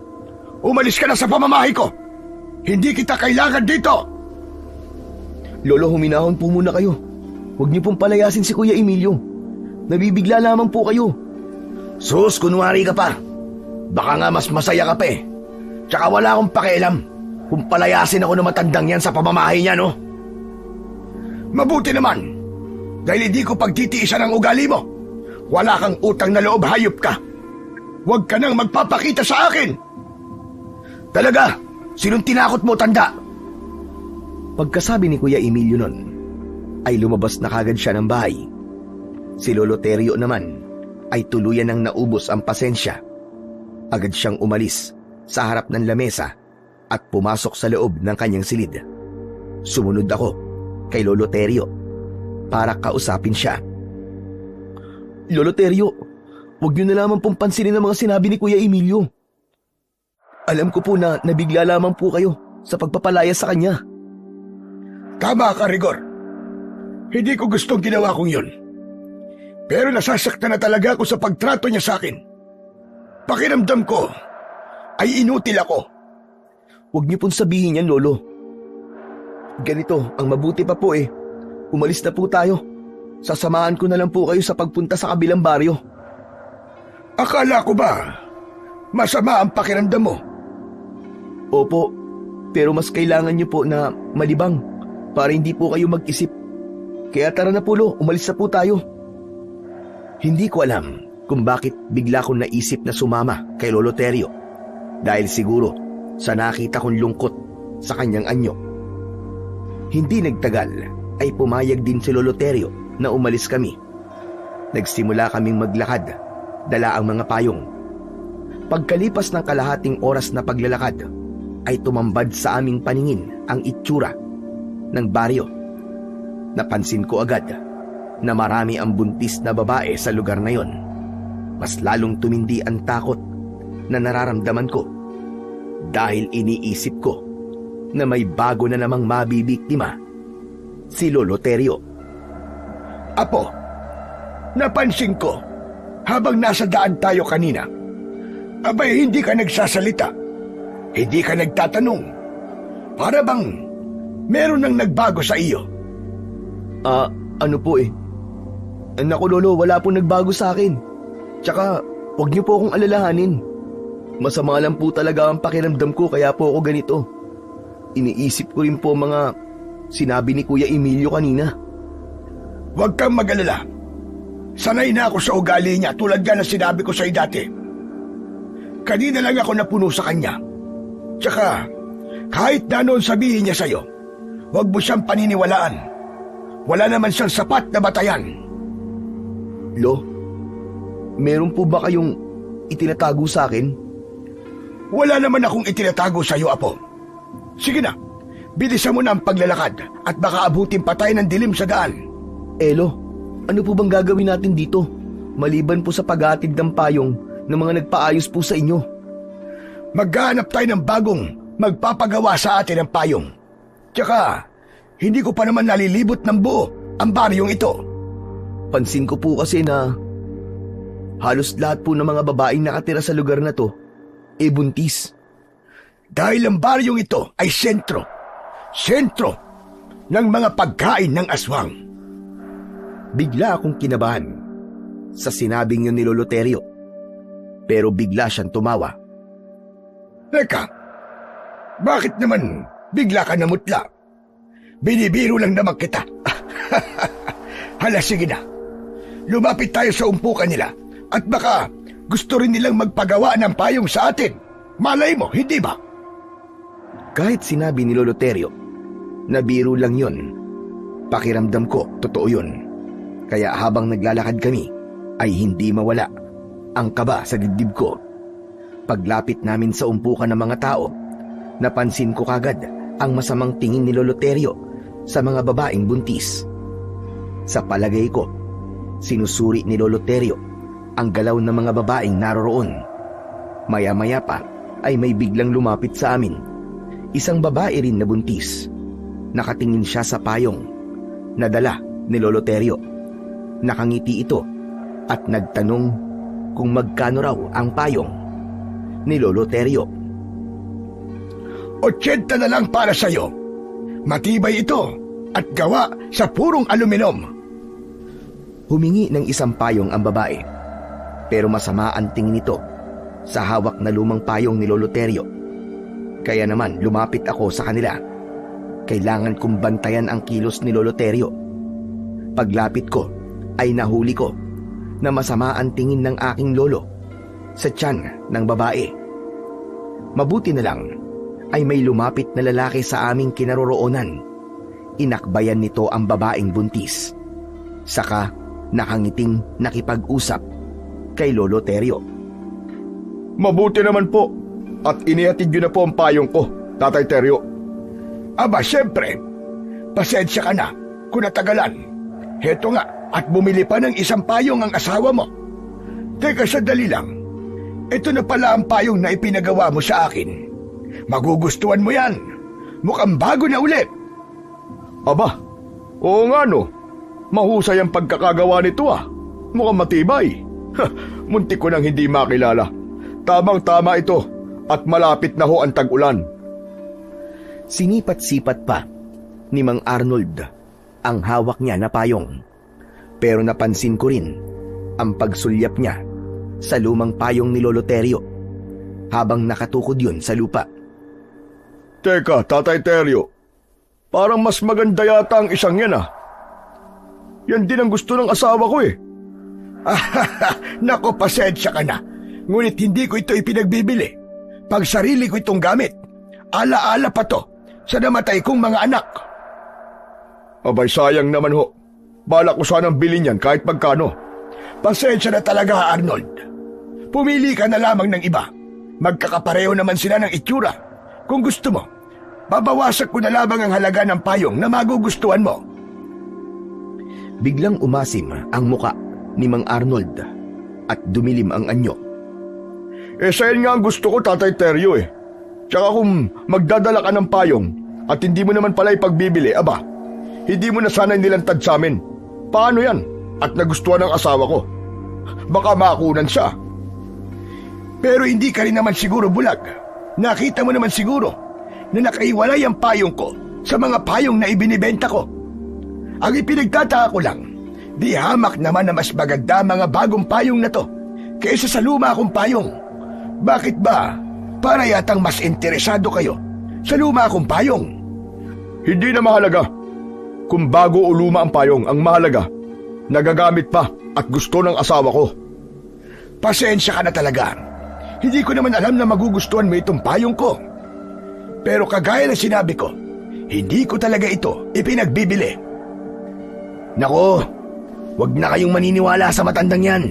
S2: Umalis ka na sa pamamahay ko. Hindi kita kailangan dito.
S3: Lolo, huminahon po muna kayo. Huwag niyo pong palayasin si Kuya Emilio. Nabibigla lamang po kayo.
S2: Sus, kunwari ka pa. Baka nga mas masaya ka pa eh. Tsaka wala akong pakialam. kung palayasin ako ng matandang yan sa pamamahay niya, no? Mabuti naman, dahil hindi ko pagtitiisan ang ugali mo. Wala kang utang na loob, hayop ka. Huwag ka nang magpapakita sa akin. Talaga, sinong tinakot mo, tanda?
S1: Pagkasabi ni Kuya Emilio nun, ay lumabas na kagad siya ng bahay. Si Lolo Terio naman ay tuluyan nang naubos ang pasensya. Agad siyang umalis sa harap ng lamesa at pumasok sa loob ng kanyang silid. Sumunod ako kay Lolo Terio para kausapin siya. Lolo Terio, huwag niyo na lamang pong pansinin ang mga sinabi ni Kuya Emilio. Alam ko po na nabigla lamang po kayo sa pagpapalaya sa kanya.
S2: Tama ka, Rigor. Hindi ko gustong ginawa kong yun. Pero nasasaktan na talaga ako sa pagtrato niya sa akin. Pakiramdam ko ay inutil ako.
S1: Huwag niyo pong sabihin yan, Lolo. Ganito, ang mabuti pa po umalis na po tayo. Sasamahan ko na lang po kayo sa pagpunta sa kabilang baryo.
S2: Akala ko ba masama ang pakiramdam mo?
S1: Opo, pero mas kailangan niyo po na malibang para hindi po kayo mag-isip. Kaya tara na po, Lo, umalis na po tayo. Hindi ko alam kung bakit bigla kong naisip na sumama kay Lolo Terio. Dahil siguro sa nakita kong lungkot sa kanyang anyo. Hindi nagtagal ay pumayag din si Lolo Terio na umalis kami. Nagsimula kaming maglakad, dala ang mga payong. Pagkalipas ng kalahating oras na paglalakad, ay tumambad sa aming paningin ang itsura ng baryo. Napansin ko agad na marami ang buntis na babae sa lugar na yon. Mas lalong tumindi ang takot na nararamdaman ko dahil iniisip ko na may bago na namang mabibiktima, si Lolo Terio.
S2: Apo, napansin ko habang nasa daan tayo kanina, abay hindi ka nagsasalita, hindi ka nagtatanong. Para bang meron nang nagbago sa iyo?
S1: Ano po Naku Lolo, wala pong nagbago sa akin. Tsaka, huwag niyo po akong alalahanin. Masama lang po talaga ang pakiramdam ko kaya po ako ganito. Iniisip ko rin po mga sinabi ni Kuya Emilio kanina.
S2: Huwag kang mag-alala. Sanay na ako sa ugali niya tulad nga ng sinabi ko sa'yo dati. Kanina lang ako napuno sa kanya. Tsaka, kahit na noon sabihin niya sa'yo, huwag mo siyang paniniwalaan. Wala naman siyang sapat na batayan.
S1: Lo, meron po ba kayong itinatago sa akin?
S2: Wala naman akong itinatago sa'yo, Apo. Sige na, bilisan mo na ang paglalakad at baka abutin pa tayo ng dilim sa daan.
S1: Lo, ano po bang gagawin natin dito? Maliban po sa paghatid ng payong ng mga nagpaayos po sa inyo.
S2: Maghahanap tayo ng bagong magpapagawa sa atin ng payong. Tsaka, hindi ko pa naman nalilibot ng buo ang baryong ito.
S1: Pansin ko po kasi na halos lahat po ng mga babaeng nakatira sa lugar na to buntis.
S2: Dahil ang baryong ito ay sentro ng mga pagkain ng aswang.
S1: Bigla akong kinabahan sa sinabing yun ni Lolo Terio. Pero bigla siyang tumawa.
S2: Teka, bakit naman bigla ka namutla? Binibiro lang naman kita. Hala, sige na. Lumapit tayo sa umpukan nila at baka gusto rin nilang magpagawa ng payong sa atin. Malay mo, hindi ba?
S1: Kahit sinabi ni Lolo Terio na biro lang yun, pakiramdam ko totoo yun. Kaya habang naglalakad kami ay hindi mawala ang kaba sa dibdib ko. Paglapit namin sa umpukan ng mga tao, napansin ko kagad ang masamang tingin ni Lolo Terio sa mga babaeng buntis. Sa palagay ko, sinusuri ni Lolo Terio ang galaw ng mga babaeng naroroon. Maya-maya pa ay may biglang lumapit sa amin. Isang babae rin na buntis. Nakatingin siya sa payong na dala ni Lolo Terio. Nakangiti ito at nagtanong kung magkano raw ang payong ni Lolo Terio.
S2: 80 na lang para sa'yo. Matibay ito at gawa sa purong aluminum.
S1: Humingi ng isang payong ang babae, pero masama ang tingin nito sa hawak na lumang payong ni Lolo Terio. Kaya naman lumapit ako sa kanila. Kailangan kong bantayan ang kilos ni Lolo Terio. Paglapit ko ay nahuli ko na masama ang tingin ng aking lolo sa tiyan ng babae. Mabuti na lang ay may lumapit na lalaki sa aming kinaroroonan. Inakbayan nito ang babaeng buntis. Saka nakangiting nakipag-usap kay Lolo Terio.
S3: Mabuti naman po at inihatid yun na po ang payong ko, Tatay Terio.
S2: Aba, siyempre. Pasensya ka na kung natagalan. Heto nga, at bumili pa ng isang payong ang asawa mo. Teka, sandali lang. Ito na pala ang payong na ipinagawa mo sa akin. Magugustuhan mo yan. Mukhang bago na ulit.
S3: Aba, oo nga no. Mahusay ang pagkakagawa nito ah. Mukhang matibay. Muntik ko nang hindi makilala. Tamang-tama ito at malapit na ho ang tag-ulan.
S1: Sinipat-sipat pa ni Mang Arnold ang hawak niya na payong. Pero napansin ko rin ang pagsulyap niya sa lumang payong ni Lolo Terio habang nakatukod yun sa lupa.
S3: Teka, Tatay Terio, parang mas maganda yata ang isang yan ah. Yan din ang gusto ng asawa ko eh.
S2: Nako, pasensya ka na. Ngunit hindi ko ito ipinagbibili. Pag sarili ko itong gamit, ala-ala pa to sa namatay kong mga anak.
S3: Abay, sayang naman ho. Balak ko sanang bilhin yan kahit magkano.
S2: Pasensya na talaga, Arnold. Pumili ka na lamang ng iba. Magkakapareho naman sila ng itsura. Kung gusto mo, babawasan ko na lamang ang halaga ng payong na magugustuhan mo.
S1: Biglang umasim ang muka ni Mang Arnold at dumilim ang anyo.
S3: Sayan nga ang gusto ko, Tatay Terio eh. Tsaka kung magdadala ka ng payong at hindi mo naman pala ipagbibili, aba, hindi mo na sana nilantad sa amin. Paano yan? At nagustuhan ng asawa ko. Baka makunan siya.
S2: Pero hindi ka rin naman siguro bulag. Nakita mo naman siguro na nakaiwalay ang payong ko sa mga payong na ibinibenta ko. Ang ipinagtataka ko lang, di hamak naman na mas maganda mga bagong payong na to kaysa sa luma kong payong. Bakit ba? Para yatang mas interesado kayo sa luma kong payong.
S3: Hindi na mahalaga kung bago o luma ang payong. Ang mahalaga, nagagamit pa at gusto ng asawa ko.
S2: Pasensya ka na talaga. Hindi ko naman alam na magugustuhan mo itong payong ko. Pero kagaya ng sinabi ko, hindi ko talaga ito ipinagbibili. Nako, wag na kayong maniniwala sa matandang yan.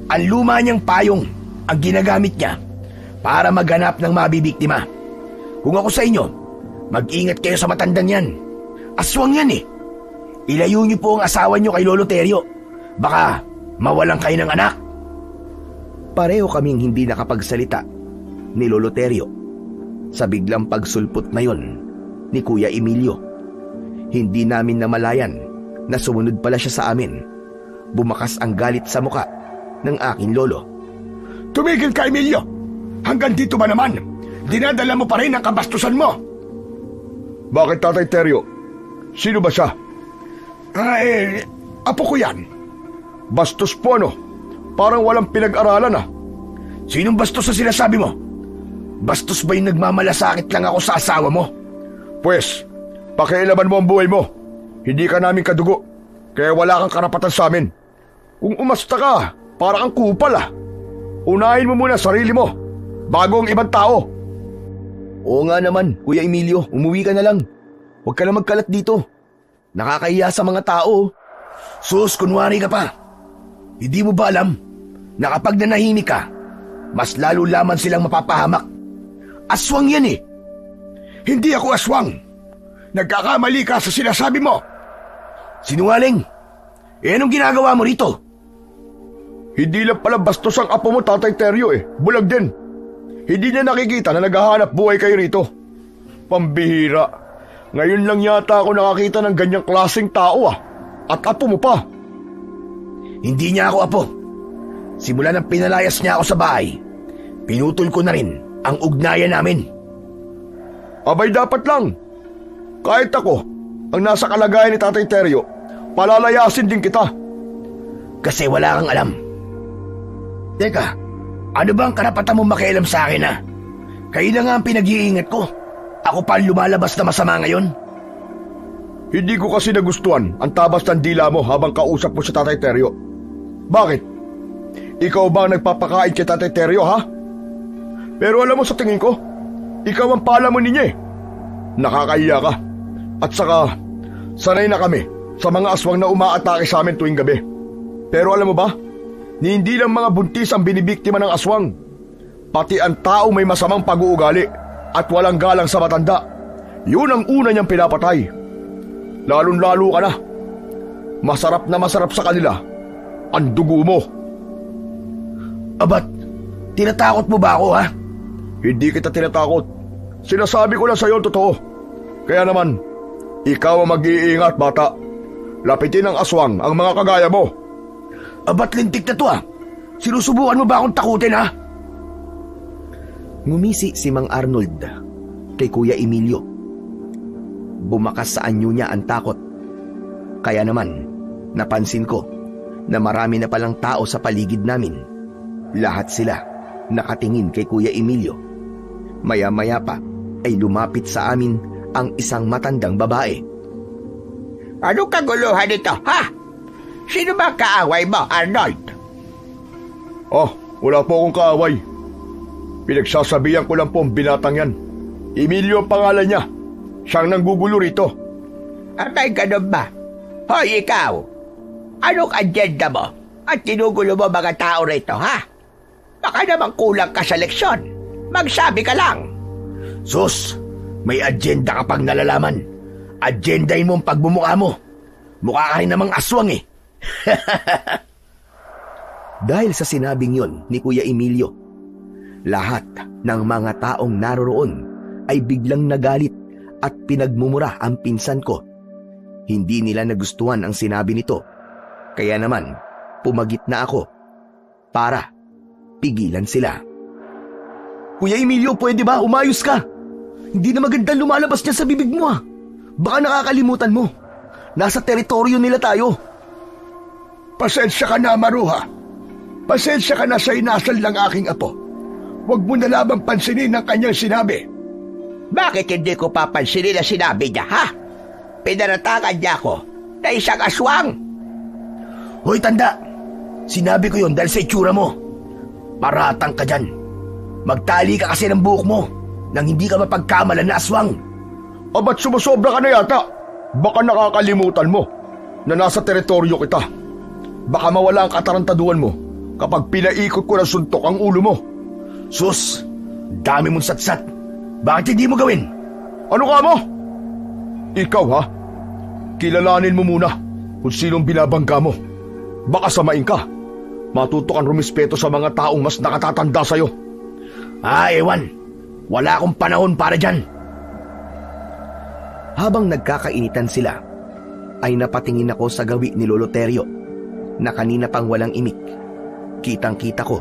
S2: Ang luma niyang payong ang ginagamit niya para maghanap ng mabibiktima. Kung ako sa inyo, mag-ingat kayo sa matandang yan. Aswang yan eh. Ilayo niyo po ang asawa niyo kay Lolo Terio. Baka mawalan kayo ng anak.
S1: Pareho kaming hindi nakapagsalita ni Lolo Terio sa biglang pagsulpot na yon ni Kuya Emilio. Hindi namin namalayan na sumunod pala siya sa amin. Bumakas ang galit sa muka ng aking lolo.
S2: Tumigil ka, Emilio! Hanggang dito ba naman? Dinadala mo pa rin ang kabastusan mo.
S3: Bakit, Tatay Terio? Sino ba siya?
S2: Apo ko yan.
S3: Bastos po ano? Parang walang pinag-aralan ah.
S2: Sinong bastos sa sinasabi mo? Bastos ba yung nagmamalasakit lang ako sa asawa mo?
S3: Pwes, pakialaman mo ang buhay mo. Hindi ka namin kadugo, kaya wala kang karapatan sa amin. Kung umasta ka, para kang kupal ah. Unahin mo muna sarili mo, bago ang ibang tao.
S1: Oo nga naman, Kuya Emilio, umuwi ka na lang. Huwag ka na magkalat dito. Nakakahiya sa mga tao.
S2: Sus, kunwari ka pa. Hindi mo ba alam na kapag nanahimik ka, mas lalo lamang silang mapapahamak? Aswang yan eh. Hindi ako aswang. Nagkakamali ka sa sinasabi mo. Sinungaling. Anong ginagawa mo rito?
S3: Hindi lang pala bastos ang apo mo, Tatay Terio eh. Bulag din. Hindi niya nakikita na naghahanap buhay kayo rito. Pambihira. Ngayon lang yata ako nakakita ng ganyang klaseng tao ah. At apo mo pa.
S2: Hindi niya ako apo. Simula nang pinalayas niya ako sa bahay, pinutol ko na rin ang ugnayan namin.
S3: Abay dapat lang. Kahit ako, ang nasa kalagayan ni Tatay Terio, palalayasin din kita.
S2: Kasi wala kang alam. Teka, ano ba ang karapatan mo makialam sa akin ha? Kayo na nga ang pinag-iingat ko. Ako pa ang lumalabas na masama ngayon.
S3: Hindi ko kasi nagustuhan ang tabas ng dila mo habang kausap mo si Tatay Teryo. Bakit? Ikaw ba ang nagpapakain kay Tatay Teryo, ha? Pero alam mo, sa tingin ko, ikaw ang palaman niya eh. Nakakahiya ka. At saka, sanay na kami sa mga aswang na umaatake sa amin tuwing gabi. Pero alam mo ba, hindi lang mga buntis ang binibiktima ng aswang. Pati ang tao may masamang pag-uugali at walang galang sa matanda. Yun ang una niyang pinapatay. Lalong-lalo ka na. Masarap sa kanila ang dugo mo.
S2: Abat, tinatakot mo ba ako, ha?
S3: Hindi kita tinatakot. Sinasabi ko lang sa iyo ang totoo. Kaya naman, ikaw ang mag-iingat, bata. Lapitin ng aswang ang mga kagaya mo.
S2: Abat, lintik na to, ha? Sinusubukan mo ba akong takutin, ha?
S1: Ngumisi si Mang Arnold kay Kuya Emilio. Bumakas sa anyo niya ang takot. Kaya naman, napansin ko na marami na palang tao sa paligid namin. Lahat sila nakatingin kay Kuya Emilio. Maya-maya pa ay lumapit sa amin ang isang matandang babae.
S4: Ano kaguluhan ito, ha? Sino ba kaaway mo, Arnold?
S3: Oh, wala po akong kaaway. Pinagsasabihan ko lang po ang binatang yan. Emilio ang pangalan niya. Siyang nanggugulo rito.
S4: Abay, ganun ba? Hoy, ikaw! Anong agenda mo? At tinugulo mo mga tao rito, ha? Baka naman kulang ka sa leksyon. Magsabi ka lang.
S2: Sus, may agenda ka pang nalalaman. Agendahin mo ang pagmumukha mo. Mukha ka rin namang aswang eh.
S1: Dahil sa sinabing yon ni Kuya Emilio, lahat ng mga taong naroroon ay biglang nagalit at pinagmumura ang pinsan ko. Hindi nila nagustuhan ang sinabi nito. Kaya naman, pumagit na ako para pigilan sila.
S3: Kuya Emilio, pwede ba? Umayos ka. Hindi na magandang lumalabas niya sa bibig mo, ha? Baka nakakalimutan mo. Nasa teritoryo nila tayo.
S2: Pasensya ka na, Maruha. Pasensya ka na sa inasal ng aking apo. Huwag mo na lamang pansinin ang kanyang sinabi.
S4: Bakit hindi ko papansinin na sinabi niya, ha? Pinaratakan niya ako na isang aswang.
S2: Hoy, tanda. Sinabi ko yon dahil sa itsura mo. Paratang ka dyan. Magtali ka kasi ng buhok mo nang hindi ka mapagkamalan na aswang.
S3: Ba't sumusobra ka na yata? Baka nakakalimutan mo na nasa teritoryo kita. Baka mawala ang katarantaduhan mo kapag pinaikot ko ng suntok ang ulo mo.
S2: Sus, dami mong satsat. Bakit hindi mo gawin?
S3: Ano ka mo? Ikaw, ha? Kilalanin mo muna kung sinong binabangga mo. Baka samain ka. Matuto kang rumispeto sa mga taong mas nakatatanda sa'yo.
S2: Ewan. Wala akong panahon para dyan.
S1: Habang nagkakainitan sila, ay napatingin ako sa gawi ni Lolo Teryo na kanina pang walang imik. Kitang-kita ko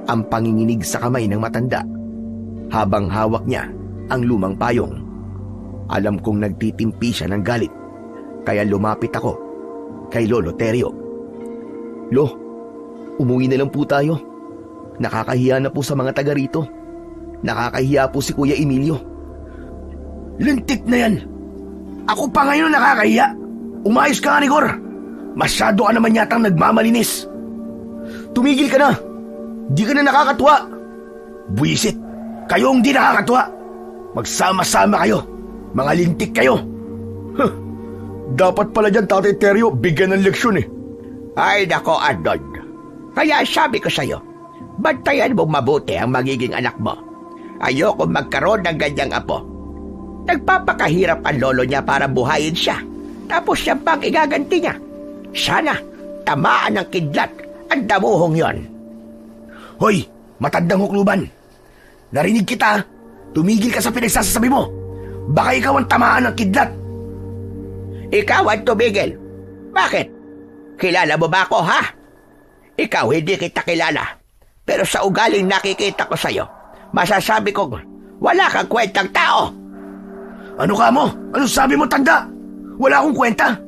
S1: ang panginginig sa kamay ng matanda habang hawak niya ang lumang payong. Alam kong nagtitimpi siya ng galit, kaya lumapit ako kay Lolo Teryo. Lo, umuwi na lang po tayo. Nakakahiya na po sa mga taga rito. Nakakahiya po si Kuya Emilio.
S2: Lintik na yan. Ako pa ngayon nakakahiya. Umayos ka, Rigor. Masyado ka naman yatang nagmamalinis.
S3: Tumigil ka na. Di ka na nakakatuwa.
S2: Buwisit. Kayong di nakakatuwa. Magsama-sama kayo. Mga lintik kayo.
S3: Dapat pala dyan, Tatay Teryo, bigyan ng leksyon eh.
S4: Ay, nako, Arnold. Kaya sabi ko sa'yo, bantayan mo mabuti ang magiging anak mo. Ayoko magkaroon ng ganyang apo. Nagpapakahirap ang lolo niya para buhayin siya. Tapos siya pang igaganti niya. Sana, tamaan ng kidlat ang damuhong yon.
S2: Hoy, matandang hukluban. Narinig kita. Tumigil ka sa pinagsasabi mo. Baka ikaw ang tamaan ng kidlat.
S4: Ikaw ang tumigil. Bakit? Kilala mo ba ako, ha? Ikaw, hindi kita kilala. Pero sa ugaling nakikita ko sa'yo, masasabi kong wala kang kwentang tao.
S2: Ano ka mo? Ano sabi mo, tanda? Wala akong kwenta.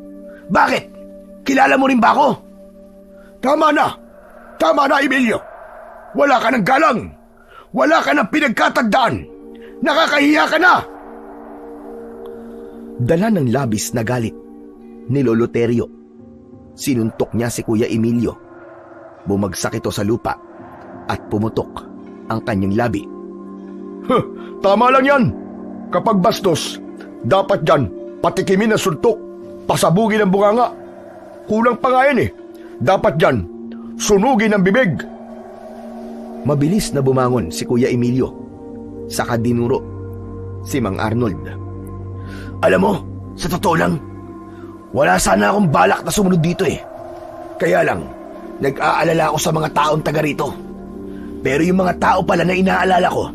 S2: Bakit? Kilala mo rin ba ako? Tama na. Tama na, Emilio. Wala ka ng galang. Wala ka ng pinagkatagdaan. Nakakahiya ka na!
S1: Dala ng labis na galit ni Lolo Terio. Sinuntok niya si Kuya Emilio. Bumagsak ito sa lupa at pumutok ang kanyang labi.
S2: Tama lang yan. Kapag bastos, dapat dyan patikimin ang suntok, pasabugin ang bunganga. Kulang pa nga yan eh. Dapat dyan, sunugin ang bibig.
S1: Mabilis na bumangon si Kuya Emilio. Saka dinuro si Mang Arnold.
S2: Alam mo, sa totoo lang, wala sana akong balak na sumunod dito eh. Kaya lang, nag-aalala ako sa mga taong taga rito. Pero yung mga tao pala na inaalala ko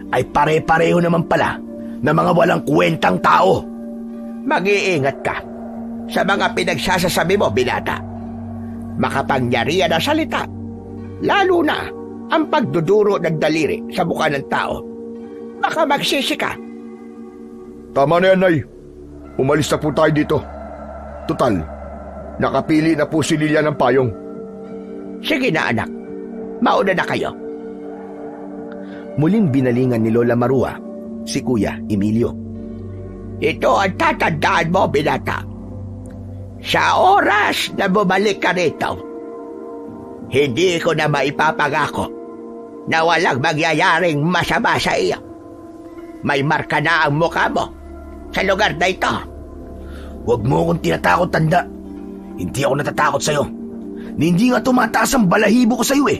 S2: ay pare-pareho naman pala na mga walang kwentang tao.
S4: Mag-iingat ka sa mga pinagsasasabi mo, binata. Makapangyarihan ang salita, lalo na ang pagduduro ng daliri sa mukha ng tao. Baka magsisi ka.
S2: Tama na yan, Nay. Umalis na po tayo dito. Total, nakapili na po si Lilia ng payong.
S4: Sige na, anak. Mauna na kayo.
S1: Muling binalingan ni Lola Marua si Kuya Emilio.
S4: Ito ang tatandaan mo, binata. Sa oras na bumalik ka rito, hindi ko na maipapangako na walang mangyayaring masama sa iyo. May marka na ang mukha mo sa lugar na ito.
S2: Huwag mo akong tinatakot, tanda. Hindi ako natatakot sa'yo. Hindi nga tumataas ang balahibo ko sa'yo eh.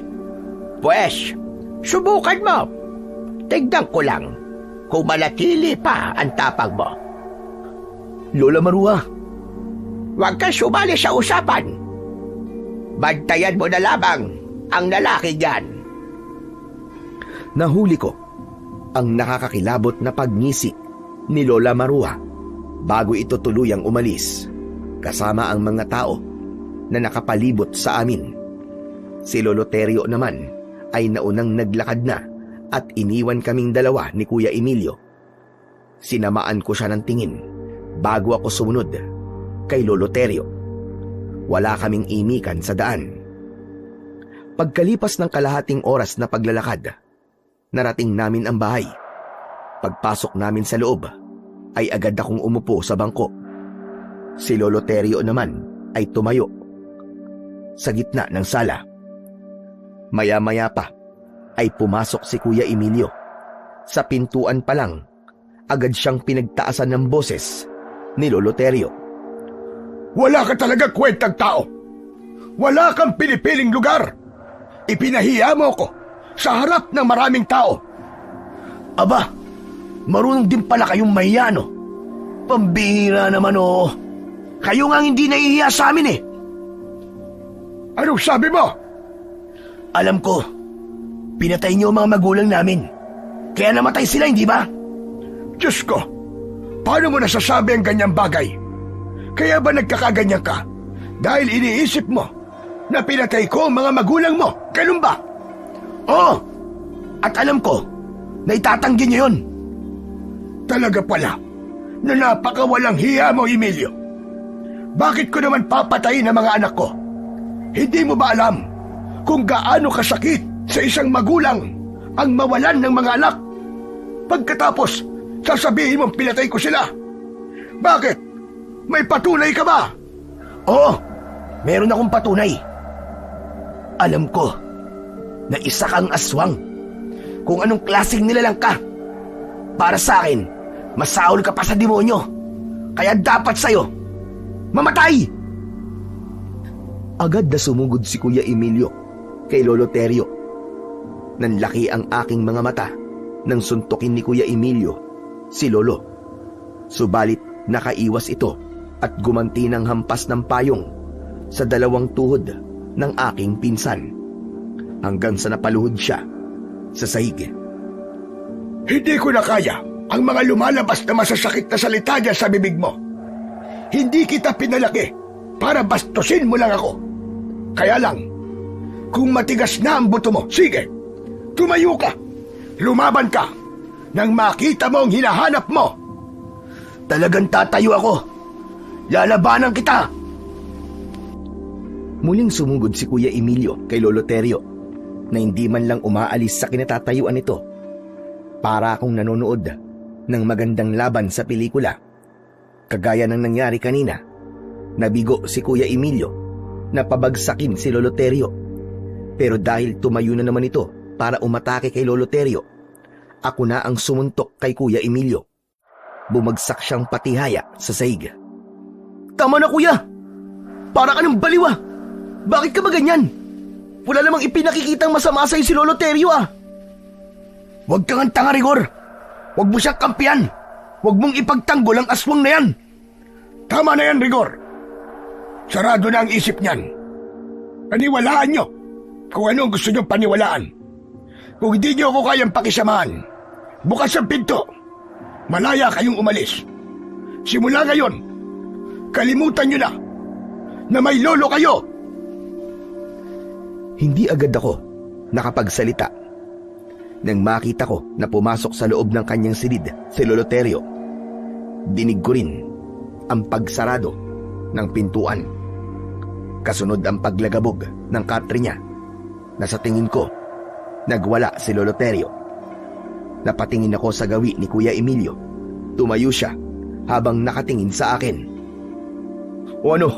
S4: Pwes, subukan mo. Tignan ko lang kung manatili pa ang tapang mo.
S1: Lola Marua,
S4: huwag kang sumali sa usapan. Bantayan mo na lamang ang lalaki niyan.
S1: nahuli ko ang nakakakilabot na pagngisi ni Lola Marua bago ito tuluyang umalis kasama ang mga tao na nakapalibot sa amin. Si Lolo Terio naman ay naunang naglakad na at iniwan kaming dalawa ni Kuya Emilio. Sinamaan ko siya ng tingin bago ako sumunod kay Lolo Terio. Wala kaming imikan sa daan. Pagkalipas ng kalahating oras na paglalakad, narating namin ang bahay. Pagpasok namin sa loob, ay agad akong umupo sa bangko. Si Lolo Terio naman ay tumayo sa gitna ng sala. Maya-maya pa ay pumasok si Kuya Emilio. Sa pintuan pa lang, agad siyang pinagtaasan ng boses ni Lolo Terio.
S2: Wala ka talaga kwentang tao. Wala kang pinipiling lugar. Ipinahiya mo ko sa harap ng maraming tao. Aba, marunong din pala kayong mahiya, no? Pambihira naman, oh. Kayo nga hindi nahihiya sa amin, eh. Anong sabi mo? Alam ko, pinatay niyo ang mga magulang namin. Kaya namatay sila, hindi ba? Diyos ko, paano mo nasasabi ang ganyang bagay? Kaya ba nagkakaganyan ka? Dahil iniisip mo na pinatay ko ang mga magulang mo, ganun ba? Oo, at alam ko na itatanggi niyo yun. Talaga pala na napakawalang hiya mo, Emilio. Bakit ko naman papatayin ang mga anak ko? Hindi mo ba alam kung gaano kasakit sa isang magulang ang mawalan ng mga anak? Pagkatapos, sasabihin mong pinatay ko sila. Bakit? May patunay ka ba? Oo, meron akong patunay. Alam ko na isa kang aswang. Kung anong klaseng nilalang ka. Para sa akin, masaol ka pa sa demonyo. Kaya dapat sa'yo mamatay!
S1: Agad na sumugod si Kuya Emilio kay Lolo Terio. Nanlaki ang aking mga mata nang suntukin ni Kuya Emilio si Lolo. Subalit nakaiwas ito at gumanti ng hampas ng payong sa dalawang tuhod ng aking pinsan hanggang sa napaluhod siya sa sahig.
S2: Hindi ko na kaya ang mga lumalabas na masasakit na salita niya sa bibig mo. Hindi kita pinalaki para bastusin mo lang ako. Kaya lang, kung matigas na ang buto mo, sige, tumayo ka, lumaban ka, nang makita mo ang hinahanap mo. Talagang tatayo ako. Lalabanan kita.
S1: Muling sumugod si Kuya Emilio kay Lolo Terio na hindi man lang umaalis sa kinatatayuan nito. Para akong nanonood ng magandang laban sa pelikula. Kagaya ng nangyari kanina, nabigo si Kuya Emilio na pabagsakin si Lolo Terio. Pero dahil tumayo na naman ito para umatake kay Lolo Terio, ako na ang sumuntok kay Kuya Emilio. Bumagsak siyang patihaya sa sahig. Tama na, kuya! Para ka ng baliw ah! Bakit ka ba ganyan? Wala namang ipinakikitang masama sa'yo si Lolo Terio ah!
S2: Huwag kang ang tanga, Rigor! Huwag mo siyang kampiyan! Huwag mong ipagtanggol ang aswang na yan! Tama na yan, Rigor! Sarado na ang isip niyan. Paniwalaan nyo kung ano ang gusto nyong paniwalaan. Kung hindi nyo ako kayang pakisamahan, bukas ang pinto. Malaya kayong umalis. Simula ngayon, kalimutan nyo na may lolo kayo.
S1: Hindi agad ako nakapagsalita nang makita ko na pumasok sa loob ng kanyang silid si Lolo Terio. Dinig ko rin ang pagsarado ng pintuan. Kasunod ang paglagabog ng katre niya na sa tingin ko nagwala si Lolo Terio. Napatingin ako sa gawi ni Kuya Emilio. Tumayo siya habang nakatingin sa akin. O ano?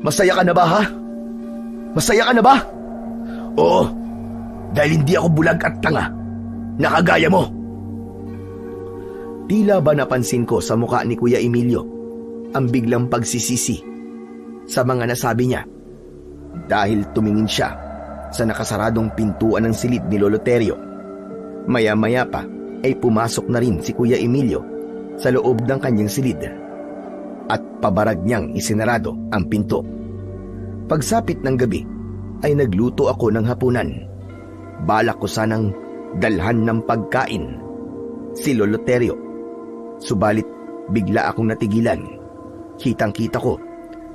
S1: Masaya ka na ba, ha? Masaya ka na ba?
S2: Oo, dahil hindi ako bulag at tanga. Nakagaya mo.
S1: Tila ba napansin ko sa muka ni Kuya Emilio ang biglang pagsisisi sa mga nasabi niya dahil tumingin siya sa nakasaradong pintuan ng silid ni Lolo Terio. Maya-maya pa ay pumasok na rin si Kuya Emilio sa loob ng kanyang silid at pabarag niyang isinarado ang pinto. Pagsapit ng gabi ay nagluto ako ng hapunan. Balak ko sanang dalhan ng pagkain si Lolo Terio. Subalit bigla akong natigilan. Kitang-kita ko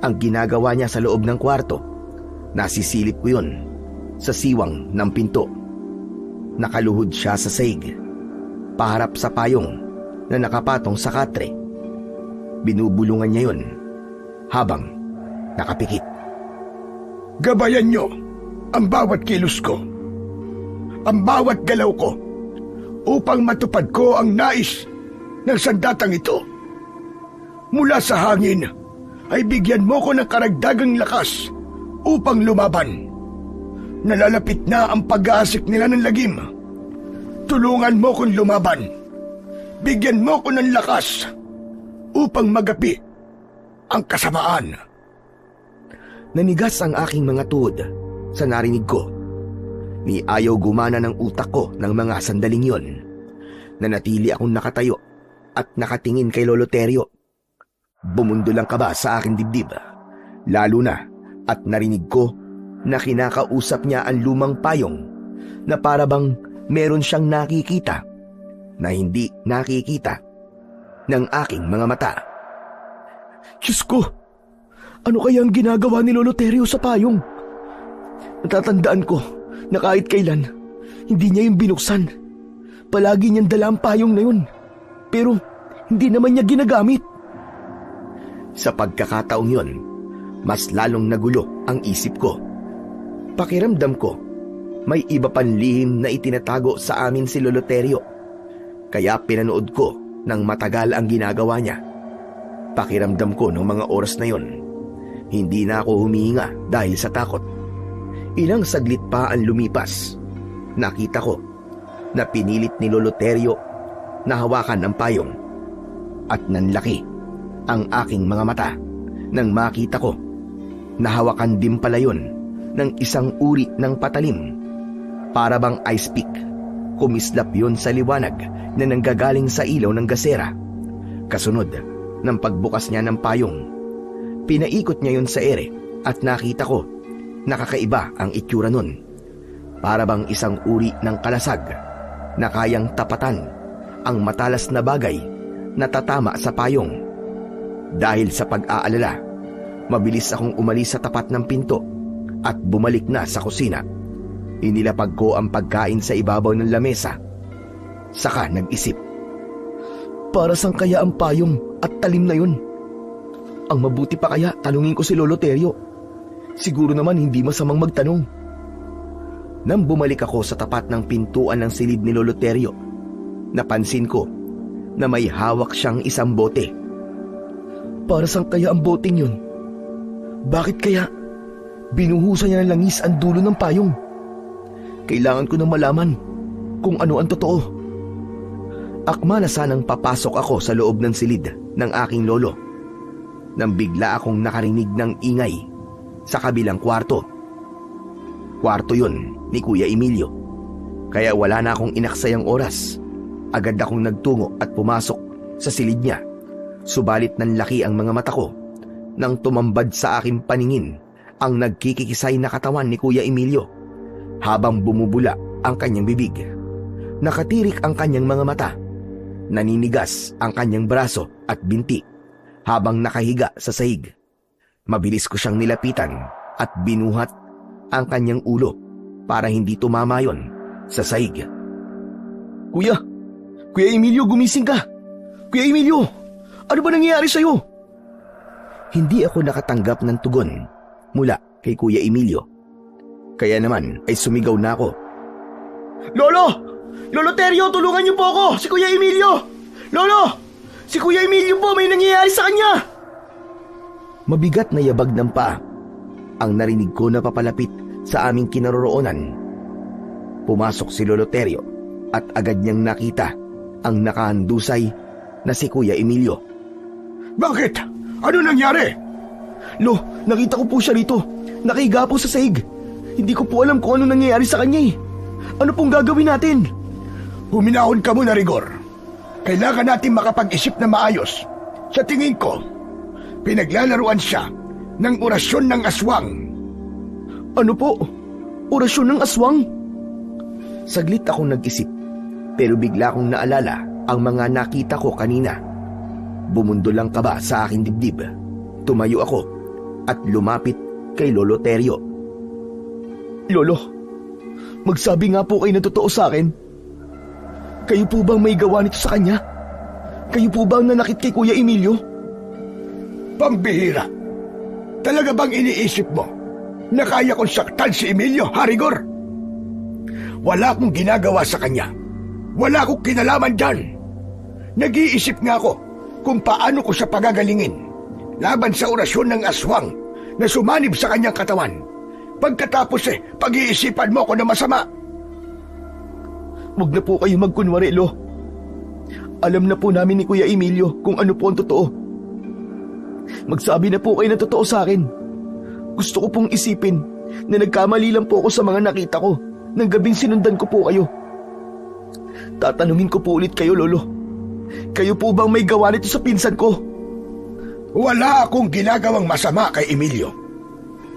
S1: ang ginagawa niya sa loob ng kwarto. Nasisilip ko yun sa siwang ng pinto. Nakaluhod siya sa sahig, paharap sa payong na nakapatong sa katre. Binubulungan niya yun habang nakapikit.
S2: Gabayan nyo ang bawat kilos ko, ang bawat galaw ko, upang matupad ko ang nais ng sandatang ito. Mula sa hangin ay bigyan mo ko ng karagdagang lakas upang lumaban. Nalalapit na ang pag-aasik nila ng lagim. Tulungan mo kong lumaban. Bigyan mo ko ng lakas upang magapi ang kasamaan.
S1: Nanigas ang aking mga tuhod sa narinig ko. Ni ayaw gumana ng utak ko ng mga sandaling yon. Nanatili akong nakatayo at nakatingin kay Lolo Terio. Bumundo lang kaba sa aking dibdib. Lalo na at narinig ko na kinakausap niya ang lumang payong na para bang meron siyang nakikita na hindi nakikita ng aking mga mata.
S3: Diyos ko! Ano kaya ang ginagawa ni Lolo Terio sa payong? Natatandaan ko na kahit kailan, hindi niya yung binuksan. Palagi niyang dala ang payong na yun. Pero hindi naman niya ginagamit.
S1: Sa pagkakataong yun, mas lalong nagulo ang isip ko. Pakiramdam ko, may iba pang lihim na itinatago sa amin si Lolo Terio. Kaya pinanood ko ng matagal ang ginagawa niya. Pakiramdam ko ng mga oras na yon, hindi na ako humihinga dahil sa takot. Ilang saglit pa ang lumipas. Nakita ko na pinilit ni Lolo Terio na hawakan ang payong. At nanlaki ang aking mga mata nang makita ko na hawakan din pala yun ng isang uri ng patalim. Para bang ice pick. Kumislap yun sa liwanag na nanggagaling sa ilaw ng gasera. Kasunod ng pagbukas niya ng payong, pinaikot niya yun sa ere at nakita ko nakakaiba ang itsura nun. Para bang isang uri ng kalasag na kayang tapatan ang matalas na bagay na tatama sa payong. Dahil sa pag-aalala, mabilis akong umalis sa tapat ng pinto at bumalik na sa kusina. Inilapag ko ang pagkain sa ibabaw ng lamesa. Saka nag-isip.
S3: Para saan kaya ang payong at talim na yun? Ang mabuti pa kaya tanungin ko si Lolo Terio. Siguro naman hindi masamang magtanong.
S1: Nang bumalik ako sa tapat ng pintuan ng silid ni Lolo Terio, Napansin ko na may hawak siyang isang bote.
S3: Para saan kaya ang boteng yun? Bakit kaya binuhusan niya ng langis ang dulo ng payong? Kailangan ko na malaman kung ano ang totoo.
S1: Akma na sanang papasok ako sa loob ng silid ng aking lolo nang bigla akong nakarinig ng ingay sa kabilang kwarto. Kwarto yun ni Kuya Emilio, kaya wala na akong inaksayang oras. Agad akong nagtungo at pumasok sa silid niya. Subalit nanlaki ang mga mata ko nang tumambad sa aking paningin ang nagkikikisay na katawan ni Kuya Emilio habang bumubula ang kanyang bibig. Nakatirik ang kanyang mga mata. Naninigas ang kanyang braso at binti habang nakahiga sa sahig. Mabilis ko siyang nilapitan at binuhat ang kanyang ulo para hindi tumama yon sa sahig.
S3: Kuya Emilio, gumising ka! Kuya Emilio, ano ba nangyayari sa'yo?
S1: Hindi ako nakatanggap ng tugon mula kay Kuya Emilio. Kaya naman ay sumigaw na ako.
S3: Lolo Terio, tulungan niyo po ako! Si Kuya Emilio! Lolo! Si Kuya Emilio po, may nangyayari sa kanya!
S1: Mabigat na yabag ng paa ang narinig ko na papalapit sa aming kinaroroonan. Pumasok si Lolo Terio at agad niyang nakita ang nakahandusay na si Kuya Emilio.
S2: Bakit? Ano nangyari?
S3: Lo, nakita ko po siya rito. Nakahiga po sa sahig. Hindi ko po alam kung ano nangyayari sa kanya eh. Ano pong gagawin natin?
S2: Huminahon ka muna, Rigor. Kailangan natin makapag-isip na maayos. Sa tingin ko, pinaglalaruan siya ng orasyon ng aswang.
S3: Ano po? Orasyon ng aswang?
S1: Saglit akong nag-isip, pero bigla kong naalala ang mga nakita ko kanina. Bumundol ang kaba sa aking dibdib. Tumayo ako at lumapit kay Lolo Terio.
S3: Lolo, magsabi nga po kayo ng totoo sa akin. Kayo po bang may gawa nito sa kanya? Kayo po bang nanakit kay Kuya Emilio?
S2: Pambihira! Talaga bang iniisip mo na kaya kong saktan si Emilio, Harigor? Wala akong ginagawa sa kanya. Wala akong kinalaman dyan. Nag-iisip nga ako kung paano ko siya pagagalingin laban sa orasyon ng aswang na sumanib sa kanyang katawan. Pagkatapos pag-iisipan mo ko na masama.
S3: Huwag na po kayo magkunwari, Lo. Alam na po namin ni Kuya Emilio kung ano po ang totoo. Magsabi na po kayo ng totoo sa akin. Gusto ko pong isipin na nagkamali lang po ako sa mga nakita ko ng gabing sinundan ko po kayo. Tatanungin ko po ulit kayo, Lolo. Kayo po bang may gawa nito sa pinsan ko?
S2: Wala akong ginagawang masama kay Emilio.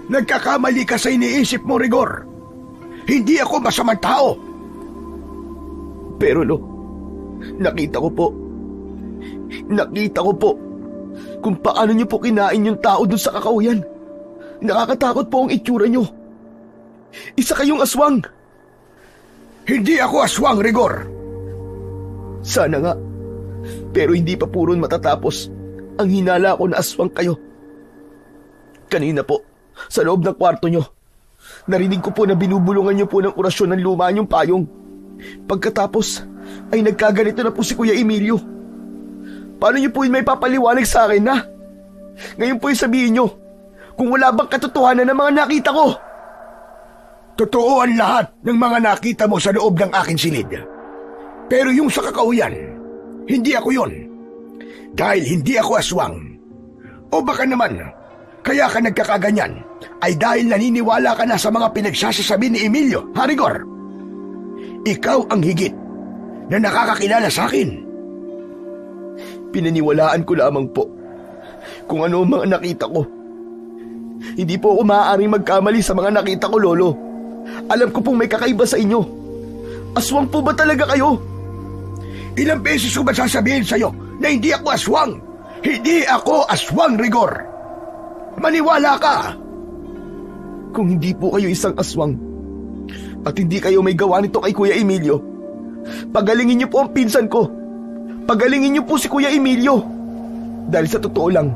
S2: Nagkakamali ka sa iniisip mo, Rigor. Hindi ako masamang tao.
S3: Pero, Lo, nakita ko po kung paano niyo po kinain yung tao dun sa kakauyan. Nakakatakot po ang itsura niyo. Isa kayong aswang.
S2: Hindi ako aswang, Rigor.
S3: Sana nga. Pero hindi pa puro matatapos ang hinala ko na aswang kayo. Kanina po, sa loob ng kwarto niyo, narinig ko po na binubulungan niyo po ng orasyon ng luma niyong payong. Pagkatapos ay nagkaganito na po si Kuya Emilio. Paano niyo po yun may papaliwanag sa akin, na? Ngayon po yung sabihin niyo kung wala bang katotohanan ng mga nakita ko.
S2: Totoo ang lahat ng mga nakita mo sa loob ng aking silid. Pero yung sa kakauyan, hindi ako yun. Dahil hindi ako aswang. O baka naman, kaya ka nagkakaganyan ay dahil naniniwala ka na sa mga pinagsasasabi ni Emilio, Harigor. Ikaw ang higit na nakakakilala sa akin.
S3: Pinaniwalaan ko lamang po kung ano ang mga nakita ko. Hindi po ako maaaring magkamali sa mga nakita ko, Lolo. Alam ko pong may kakaiba sa inyo. Aswang po ba talaga kayo?
S2: Ilang beses ko ba sasabihin sa'yo na hindi ako aswang? Hindi ako aswang, Rigor. Maniwala ka.
S3: Kung hindi po kayo isang aswang at hindi kayo may gawa nito kay Kuya Emilio, pagalingin niyo po ang pinsan ko. Pagalingin niyo po si Kuya Emilio. Dahil sa totoo lang,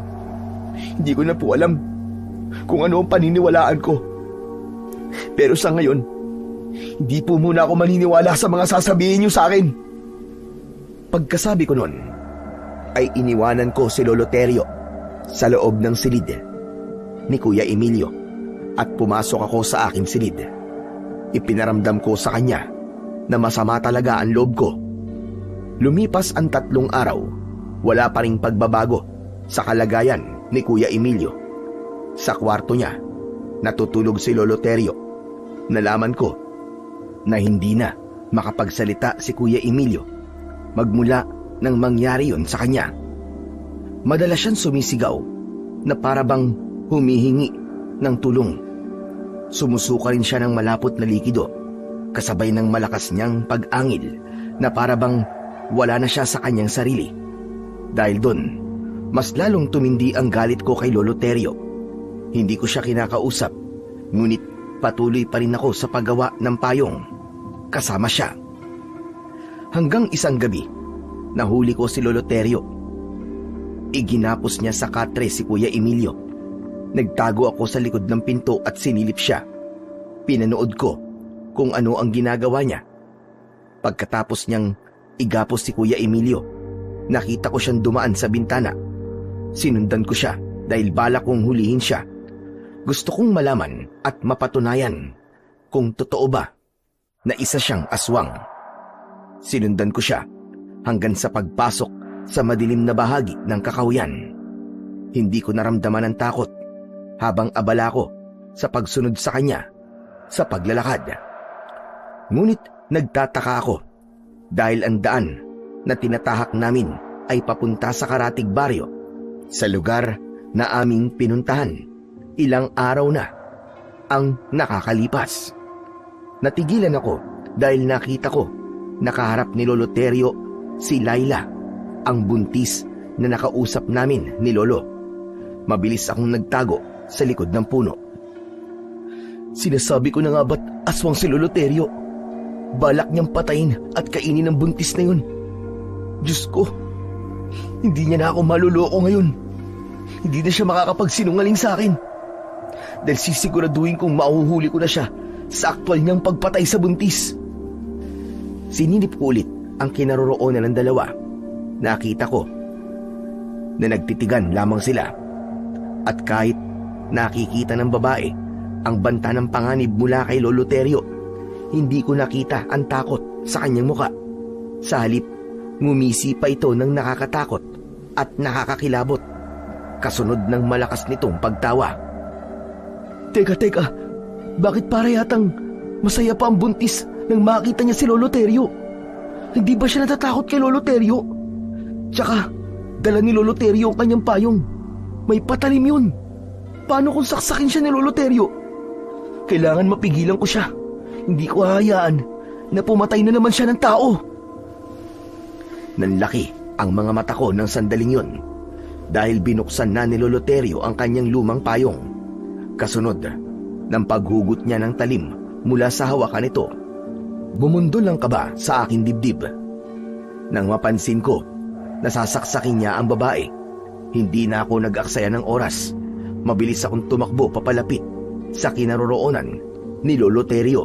S3: hindi ko na po alam kung ano ang paniniwalaan ko. Pero sa ngayon, hindi po muna ako maniniwala sa mga sasabihin niyo sa akin.
S1: Pagkasabi ko nun, ay iniwanan ko si Lolo Terio sa loob ng silid ni Kuya Emilio at pumasok ako sa aking silid. Ipinaramdam ko sa kanya na masama talaga ang loob ko. Lumipas ang 3 araw, wala pa ring pagbabago sa kalagayan ni Kuya Emilio. Sa kwarto niya, natutulog si Lolo Terio. Nalaman ko na hindi na makapagsalita si Kuya Emilio magmula nang mangyari yon sa kanya. Madalas siyang sumisigaw na para bang humihingi ng tulong. Sumusuka rin siya ng malapot na likido kasabay ng malakas niyang pag-angil na para bang wala na siya sa kanyang sarili. Dahil doon, mas lalong tumindi ang galit ko kay Lolo Terio. Hindi ko siya kinakausap, ngunit patuloy pa rin ako sa paggawa ng payong kasama siya. Hanggang isang gabi, nahuli ko si Lolo Terio. Iginapos niya sa katre si Kuya Emilio. Nagtago ako sa likod ng pinto at sinilip siya. Pinanood ko kung ano ang ginagawa niya. Pagkatapos niyang igapos si Kuya Emilio, nakita ko siyang dumaan sa bintana. Sinundan ko siya dahil balak kong hulihin siya. Gusto kong malaman at mapatunayan kung totoo ba na isa siyang aswang. Sinundan ko siya hanggang sa pagpasok sa madilim na bahagi ng kakahuyan. Hindi ko naramdaman ang takot habang abala ko sa pagsunod sa kanya sa paglalakad. Ngunit nagtataka ako dahil ang daan na tinatahak namin ay papunta sa Karatig Baryo, sa lugar na aming pinuntahan. Ilang araw na ang nakakalipas. Natigilan ako dahil nakita ko nakaharap ni Lolo Terio si Laila, ang buntis na nakausap namin ni Lolo. Mabilis akong nagtago sa likod ng puno.
S3: Sinasabi ko na nga ba't aswang si Lolo Terio? Balak niyang patayin at kainin ang buntis na yun. Diyos ko, hindi niya na ako maluloko ngayon. Hindi na siya makakapagsinungaling sa akin. Dahil sisiguraduhin kong mahuhuli ko na siya sa aktwal niyang pagpatay sa buntis.
S1: Sinilip ko ulit ang kinaroroonan ng dalawa. Nakita ko na nagtitigan lamang sila. At kahit nakikita ng babae ang banta ng panganib mula kay Lolo Terio, hindi ko nakita ang takot sa kanyang muka. Sa halip, ngumisi pa ito ng nakakatakot at nakakakilabot, kasunod ng malakas nitong pagtawa.
S3: Teka, bakit para yatang masaya pa ang buntis nang makita niya si Lolo Terio? Hindi ba siya natatakot kay Lolo Terio? Tsaka, dala ni Lolo Terio ang kanyang payong. May patalim yun. Paano kung saksakin siya ni Lolo Terio? Kailangan mapigilan ko siya. Hindi ko hahayaan na pumatay na naman siya ng tao.
S1: Nanlaki ang mga mata ko ng sandaling yun dahil binuksan na ni Lolo Terio ang kanyang lumang payong. Kasunod ng paghugot niya ng talim mula sa hawakan nito, bumundol ang kaba sa aking dibdib. Nang mapansin ko, nasasaksakin niya ang babae. Hindi na ako nag-aksaya ng oras. Mabilis akong tumakbo papalapit sa kinaroroonan ni Lolo Terio.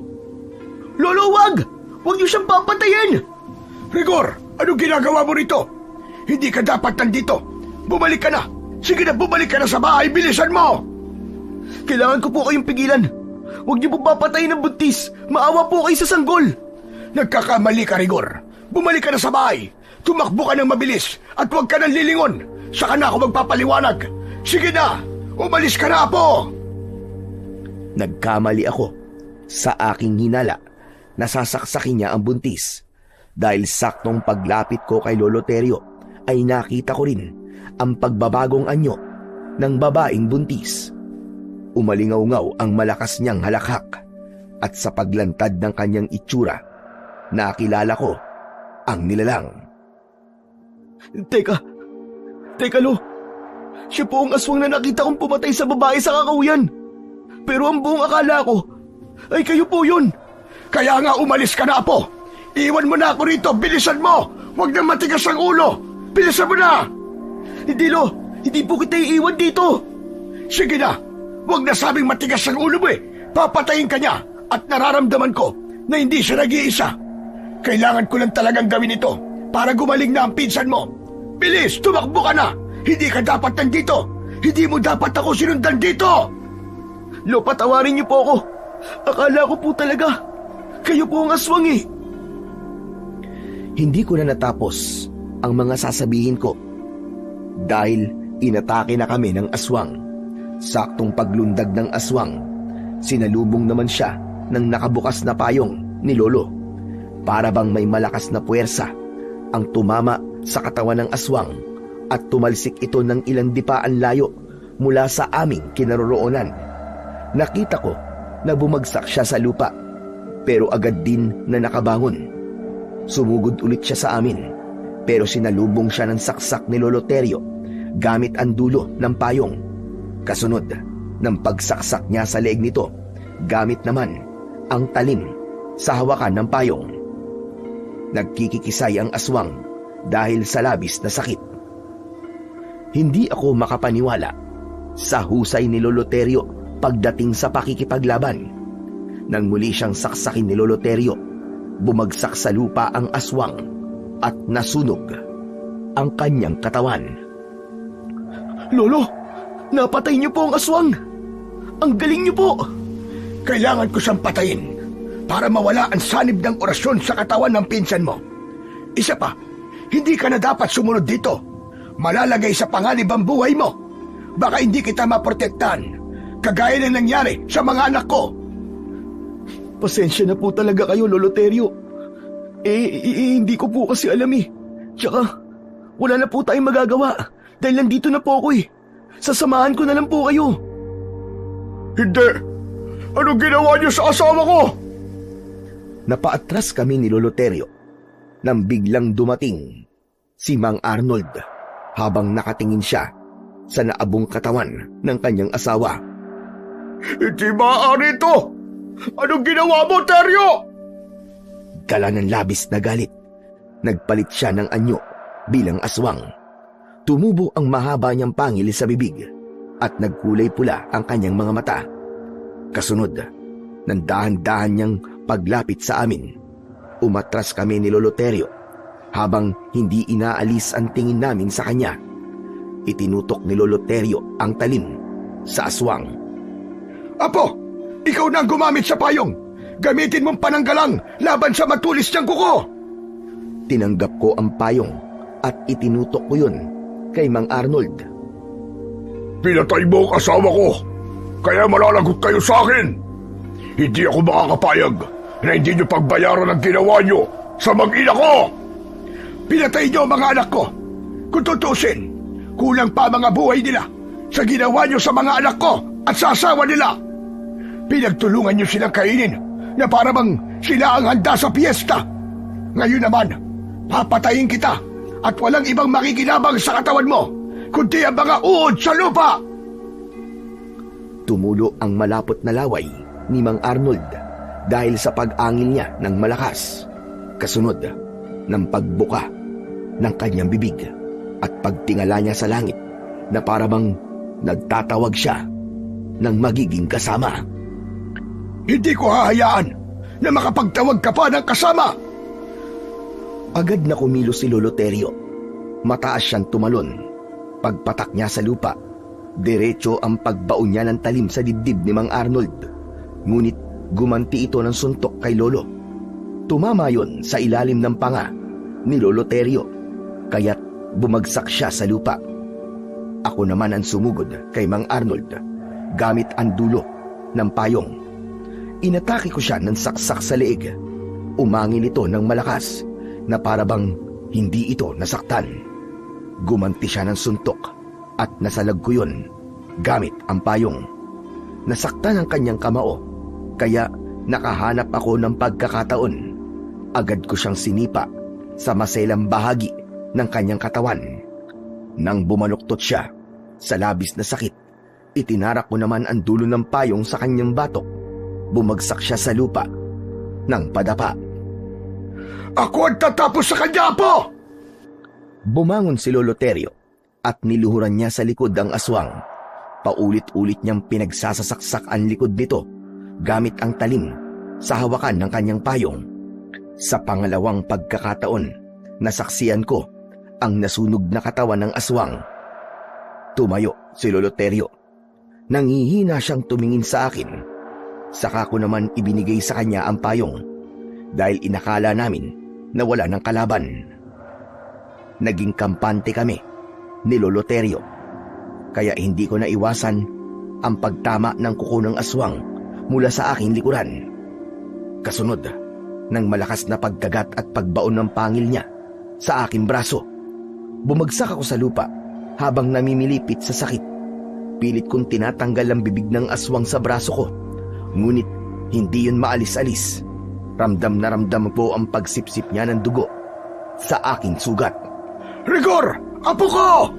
S3: Lolo, wag! Huwag niyo siyang papatayin!
S2: Rigor, anong ginagawa mo rito? Hindi ka dapat nandito. Bumalik ka na. Sige na, bumalik ka na sa bahay. Bilisan mo!
S3: Kailangan ko po kayong pigilan. Huwag niyo po papatayin ng buntis. Maawa po kayo sa sanggol.
S2: Nagkakamali ka, Rigor. Bumalik ka na sa bahay. Tumakbo ka ng mabilis at huwag ka nang lilingon. Saka na ako magpapaliwanag. Sige na, umalis ka na, Apo!
S1: Nagkamali ako sa aking hinala. Nasasaksakin niya ang buntis. Dahil saktong paglapit ko kay Lolo Terio, ay nakita ko rin ang pagbabagong anyo ng babaeng buntis. Umalingaw-ngaw ang malakas niyang halakhak at sa paglantad ng kanyang itsura, nakilala ko ang nilalang.
S3: Teka Lo, siya po ang aswang na nakita kong pumatay sa babae sa kakahuyan. Pero ang buong akala ko ay kayo po yun.
S2: Kaya nga umalis ka na, Apo. Iwan mo na ako rito, bilisan mo. Huwag na matigas ang ulo. Bilisan mo na.
S3: Hindi Lo, hindi po kita iiwan dito.
S2: Sige na, huwag na sabing matigas ang ulo mo eh. Papatayin ka niya at nararamdaman ko na hindi siya nag-iisa. Kailangan ko lang talagang gawin ito para gumaling na ang pinsan mo. Bilis, tumakbo ka na! Hindi ka dapat nandito! Hindi mo dapat ako sinundan dito!
S3: Lo, patawarin niyo po ako. Akala ko po talaga kayo po ang aswang eh.
S1: Hindi ko na natapos ang mga sasabihin ko dahil inatake na kami ng aswang. Saktong paglundag ng aswang, sinalubong naman siya ng nakabukas na payong ni Lolo. Para bang may malakas na puwersa ang tumama sa katawan ng aswang at tumalsik ito ng ilang dipaan layo mula sa aming kinaroroonan. Nakita ko na bumagsak siya sa lupa pero agad din na nakabangon. Sumugod ulit siya sa amin pero sinalubong siya ng saksak ni Lolo Terio gamit ang dulo ng payong. Kasunod ng pagsaksak niya sa leeg nito, gamit naman ang talim sa hawakan ng payong. Nagkikikisay ang aswang dahil sa labis na sakit. Hindi ako makapaniwala sa husay ni Lolo Terio pagdating sa pakikipaglaban. Nang muli siyang saksakin ni Lolo Terio, bumagsak sa lupa ang aswang at nasunog ang kanyang katawan.
S3: Lolo, napatay niyo po ang aswang. Ang galing niyo po.
S2: Kailangan ko siyang patayin para mawala ang sanib ng orasyon sa katawan ng pinsan mo. Isa pa, hindi ka na dapat sumunod dito. Malalagay sa panganib ang buhay mo. Baka hindi kita maprotektahan, kagaya ng nangyari sa mga anak ko.
S3: Pasensya na po talaga kayo, Lolo Terio. Hindi ko po kasi alam eh. Tsaka, wala na po tayong magagawa dahil nandito na po ako eh. Sasamahan ko na lang po kayo.
S2: Hindi! Anong ginawa niyo sa asawa ko?
S1: Napaatras kami ni Lolo Terio nang biglang dumating si Mang Arnold habang nakatingin siya sa naabong katawan ng kanyang asawa.
S2: Hindi maaari ito! Anong ginawa mo, Terio?
S1: Dala ng labis na galit, nagpalit siya ng anyo bilang aswang. Tumubo ang mahaba niyang pangil sa bibig at nagkulay pula ang kanyang mga mata. Kasunod, ng dahan-dahan niyang paglapit sa amin, umatras kami ni Lolo Terio habang hindi inaalis ang tingin namin sa kanya. Itinutok ni Lolo Terio ang talim sa aswang.
S2: Apo, ikaw na ang gumamit sa payong. Gamitin mong pananggalang laban sa matulis niyang kuko.
S1: Tinanggap ko ang payong at itinutok ko yun kay Mang Arnold.
S2: Pinatay mo ang asawa ko, kaya malalagot kayo sa akin. Hindi ako makakapayag na hindi niyo pagbayaran ang ginawa niyo sa mag-ina ko. Pinatay niyo ang mga anak ko. Kung tutusin, kulang pa mga buhay nila sa ginawa niyo sa mga anak ko at sa asawa nila. Pinagtulungan niyo silang kainin na para bang sila ang handa sa piyesta. Ngayon naman, papatayin kita at walang ibang makikinabang sa katawan mo kundi ang mga uod sa lupa.
S1: Tumulo ang malapot na laway ni Mang Arnold dahil sa pag-angil niya ng malakas. Kasunod ng pagbuka ng kanyang bibig at pagtingala niya sa langit na para bang nagtatawag siya ng magiging kasama.
S2: Hindi ko hahayaan na makapagtawag ka pa ng kasama.
S1: Agad na kumilos si Lolo Terio. Mataas siyang tumalon. Pagpatak niya sa lupa, diretso ang pagbaon niya ng talim sa dibdib ni Mang Arnold. Ngunit gumanti ito ng suntok kay Lolo. Tumama yon sa ilalim ng panga ni Lolo Terio, kaya't bumagsak siya sa lupa. Ako naman ang sumugod kay Mang Arnold gamit ang dulo ng payong. Inatake ko siya ng saksak sa leeg. Umangin ito ng malakas na para bang hindi ito nasaktan. Gumanti siya ng suntok at nasalag ko yun gamit ang payong. Nasaktan ang kanyang kamao, kaya nakahanap ako ng pagkakataon. Agad ko siyang sinipa sa maselang bahagi ng kanyang katawan. Nang bumaluktot siya sa labis na sakit, itinarak ko naman ang dulo ng payong sa kanyang batok. Bumagsak siya sa lupa ng padapa.
S2: Ako ang tatapos sa kanya, Apo!
S1: Bumangon si Lolo Terio at niluhuran niya sa likod ang aswang. Paulit-ulit niyang pinagsasasaksak ang likod nito gamit ang talim sa hawakan ng kanyang payong. Sa pangalawang pagkakataon, Nasaksiyan ko ang nasunog na katawan ng aswang. Tumayo si Lolo Terio. Nangihina siyang tumingin sa akin. Saka ko naman ibinigay sa kanya ang payong dahil inakala namin na wala ng kalaban. Naging kampante kami ni Lolo Terio, kaya hindi ko naiwasan ang pagtama ng kuko ng aswang mula sa aking likuran. Kasunod ng malakas na pagkagat at pagbaon ng pangil niya sa aking braso. Bumagsak ako sa lupa habang namimilipit sa sakit. Pilit kong tinatanggal ang bibig ng aswang sa braso ko, ngunit hindi yun maalis-alis. Ramdam na ramdam po ang pagsipsip niya ng dugo sa aking sugat.
S2: Rigor! Apo ko!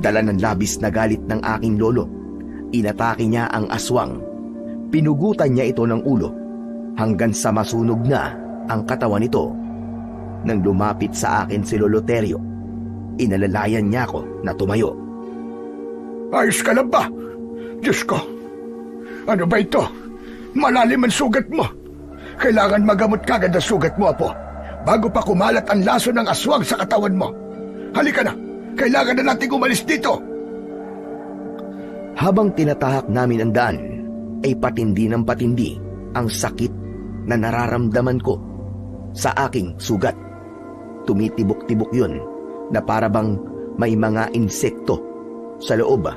S1: Dala ng labis na galit ng aking lolo, inatake niya ang aswang. Pinugutan niya ito ng ulo hanggang sa masunog na ang katawan nito. Nang lumapit sa akin si Lolo Terio, inalalayan niya ako na tumayo.
S2: Ayos ka lang ba? Diyos ko! Ano ba ito? Malalim ang sugat mo. Kailangan magamot kagad ang sugat mo, Apo, bago pa kumalat ang laso ng aswang sa katawan mo. Halika na! Kailangan na nating umalis dito!
S1: Habang tinatahak namin ang daan, ay patindi ng patindi ang sakit na nararamdaman ko sa aking sugat. Tumitibok-tibok yun na parabang may mga insekto sa loob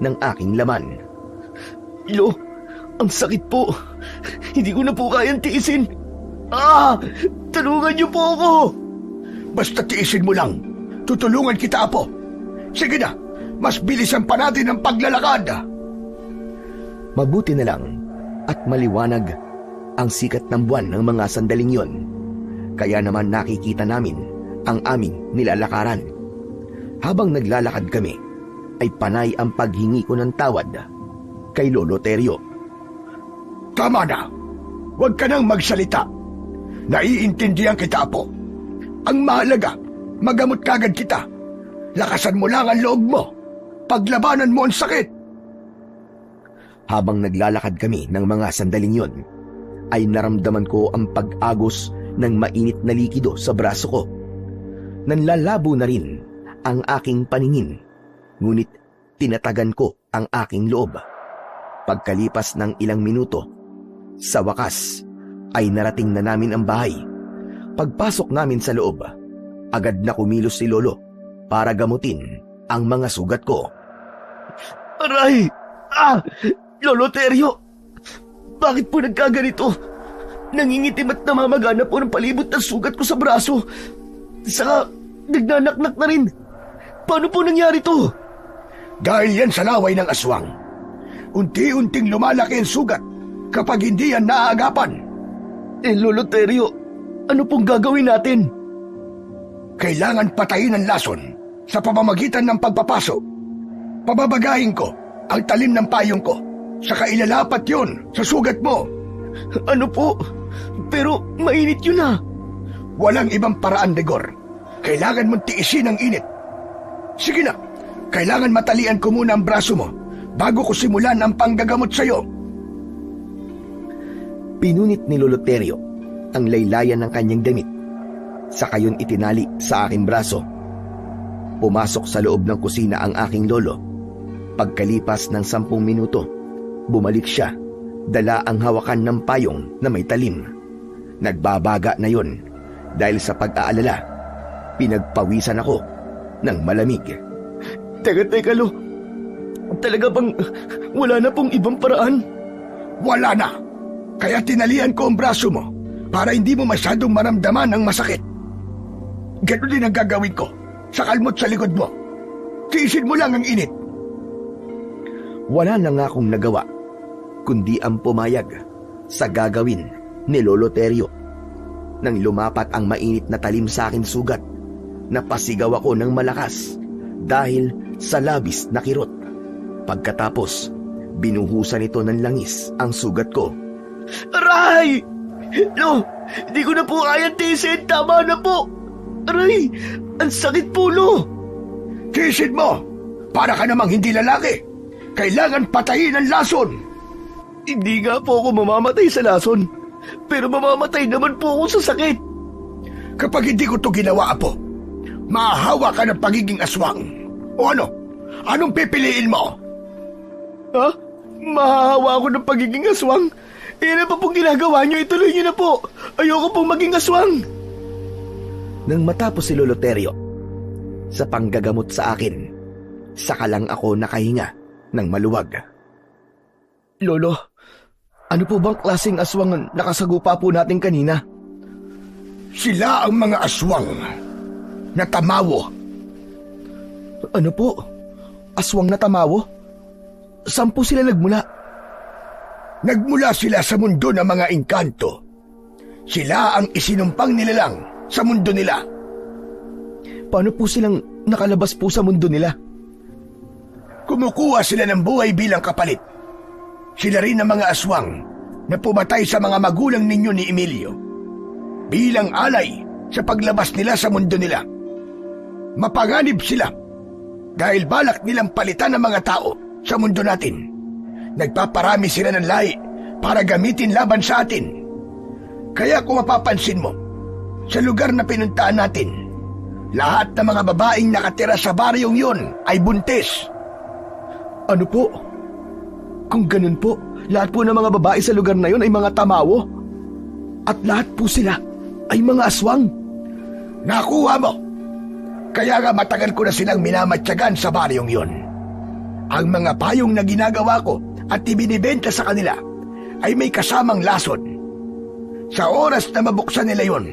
S1: ng aking laman.
S3: Lo, ang sakit po. Hindi ko na po kayang tiisin. Tulungan niyo po ako.
S2: Basta tiisin mo lang. Tutulungan kita, Apo. Sige na, mas bilisan pa natin ang paglalakad.
S1: Mabuti na lang at maliwanag ang sikat ng buwan ng mga sandaling yon. Kaya naman nakikita namin ang aming nilalakaran. Habang naglalakad kami, ay panay ang paghingi ko ng tawad kay Lolo Terio.
S2: Tama na. Huwag ka nang magsalita. Naiintindihan kita, Apo. Ang mahalaga, magamot kagad kita. Lakasan mo lang ang loob mo. Paglabanan mo ang sakit.
S1: Habang naglalakad kami ng mga sandaling yon, ay naramdaman ko ang pag-agos ng mainit na likido sa braso ko. Nanlalabo na rin ang aking paningin, ngunit tinatagan ko ang aking loob. Pagkalipas ng ilang minuto, sa wakas ay narating na namin ang bahay. Pagpasok namin sa loob, agad na kumilos si Lolo para gamutin ang mga sugat ko.
S3: Aray! Lolo Terio! Bakit po nagkaganito? Nangingitim at namamagana po ng palibot ng sugat ko sa braso. Saka nagnanaknak na rin. Paano po nangyari to?
S2: Dahil yan sa laway ng aswang. Unti-unting lumalaki ang sugat kapag hindi yan naaagapan.
S3: Lolo Terio, ano pong gagawin natin?
S2: Kailangan patayin ang lason sa pamamagitan ng pagpapaso. Pababagahin ko ang talim ng payong ko, saka ilalapat yun sa sugat mo.
S3: Ano po? Pero mainit yun na.
S2: Walang ibang paraan, Rigor. Kailangan mong tiisin ang init. Sige na, kailangan matalian ko muna ang braso mo bago ko simulan ang panggagamot sa'yo.
S1: Pinunit ni Lolo Terio ang laylayan ng kanyang damit, saka yun itinali sa aking braso. Pumasok sa loob ng kusina ang aking lolo. Pagkalipas ng 10 minuto, bumalik siya, dala ang hawakan ng payong na may talim. Nagbabaga na yun dahil sa pag-aalala. Pinagpawisan ako ng malamig.
S3: Teka, Lo. Talaga bang wala na pong ibang paraan?
S2: Wala na. Kaya tinalian ko ang braso mo para hindi mo masyadong maramdaman ang masakit. Ganun din ang gagawin ko sa kalmot sa likod mo. Tiisin mo lang ang init.
S1: Wala na nga akong nagawa kundi ang pumayag sa gagawin ni Lolo Terio. Nang lumapat ang mainit na talim sa akin sugat, napasigaw ako ng malakas dahil sa labis na kirot. Pagkatapos, binuhusan ito ng langis ang sugat ko.
S3: Aray! Lo, hindi ko na po kayang tiisin. Tama na po. Aray, ang sakit po, Lo.
S2: Tiisin mo! Para ka namang hindi lalaki. Kailangan patayin ang lason.
S3: Hindi nga po ako mamamatay sa lason, pero mamamatay naman po ako sa sakit.
S2: Kapag hindi ko to ginawa, Apo, mahahawa ka ng pagiging aswang. O ano? Anong pipiliin mo?
S3: Ha? Mahahawa ako ng pagiging aswang? Ano pa pong ginagawa niyo? Ituloy niyo na po. Ayoko pong maging aswang.
S1: Nang matapos si Lolo Terio sa panggagamot sa akin, saka lang ako nakahinga ng maluwag.
S3: Lolo, ano po bang klaseng aswang ang nakasagupa po natin kanina?
S2: Sila ang mga aswang na tamawo.
S3: Ano po? Aswang na tamawo? Saan po sila nagmula?
S2: Nagmula sila sa mundo ng mga engkanto. Sila ang isinumpang nilalang sa mundo nila.
S3: Paano po silang nakalabas po sa mundo nila?
S2: Kumukuha sila ng buhay bilang kapalit. Sila rin ang mga aswang na pumatay sa mga magulang ninyo ni Emilio bilang alay sa paglabas nila sa mundo nila. Mapanganib sila dahil balak nilang palitan ng mga tao sa mundo natin. Nagpaparami sila ng lahi para gamitin laban sa atin. Kaya kung mapapansin mo, sa lugar na pinuntaan natin, lahat ng mga babaeng nakatira sa baryong yun ay buntis.
S3: Ano po? Kung ganun po, lahat po ng mga babae sa lugar na yun ay mga tamawo. At lahat po sila ay mga aswang.
S2: Nakuha mo! Kaya nga matagal ko na silang minamatyagan sa baryong yun. Ang mga payong na ginagawa ko at ibinibenta sa kanila ay may kasamang lason. Sa oras na mabuksan nila yun,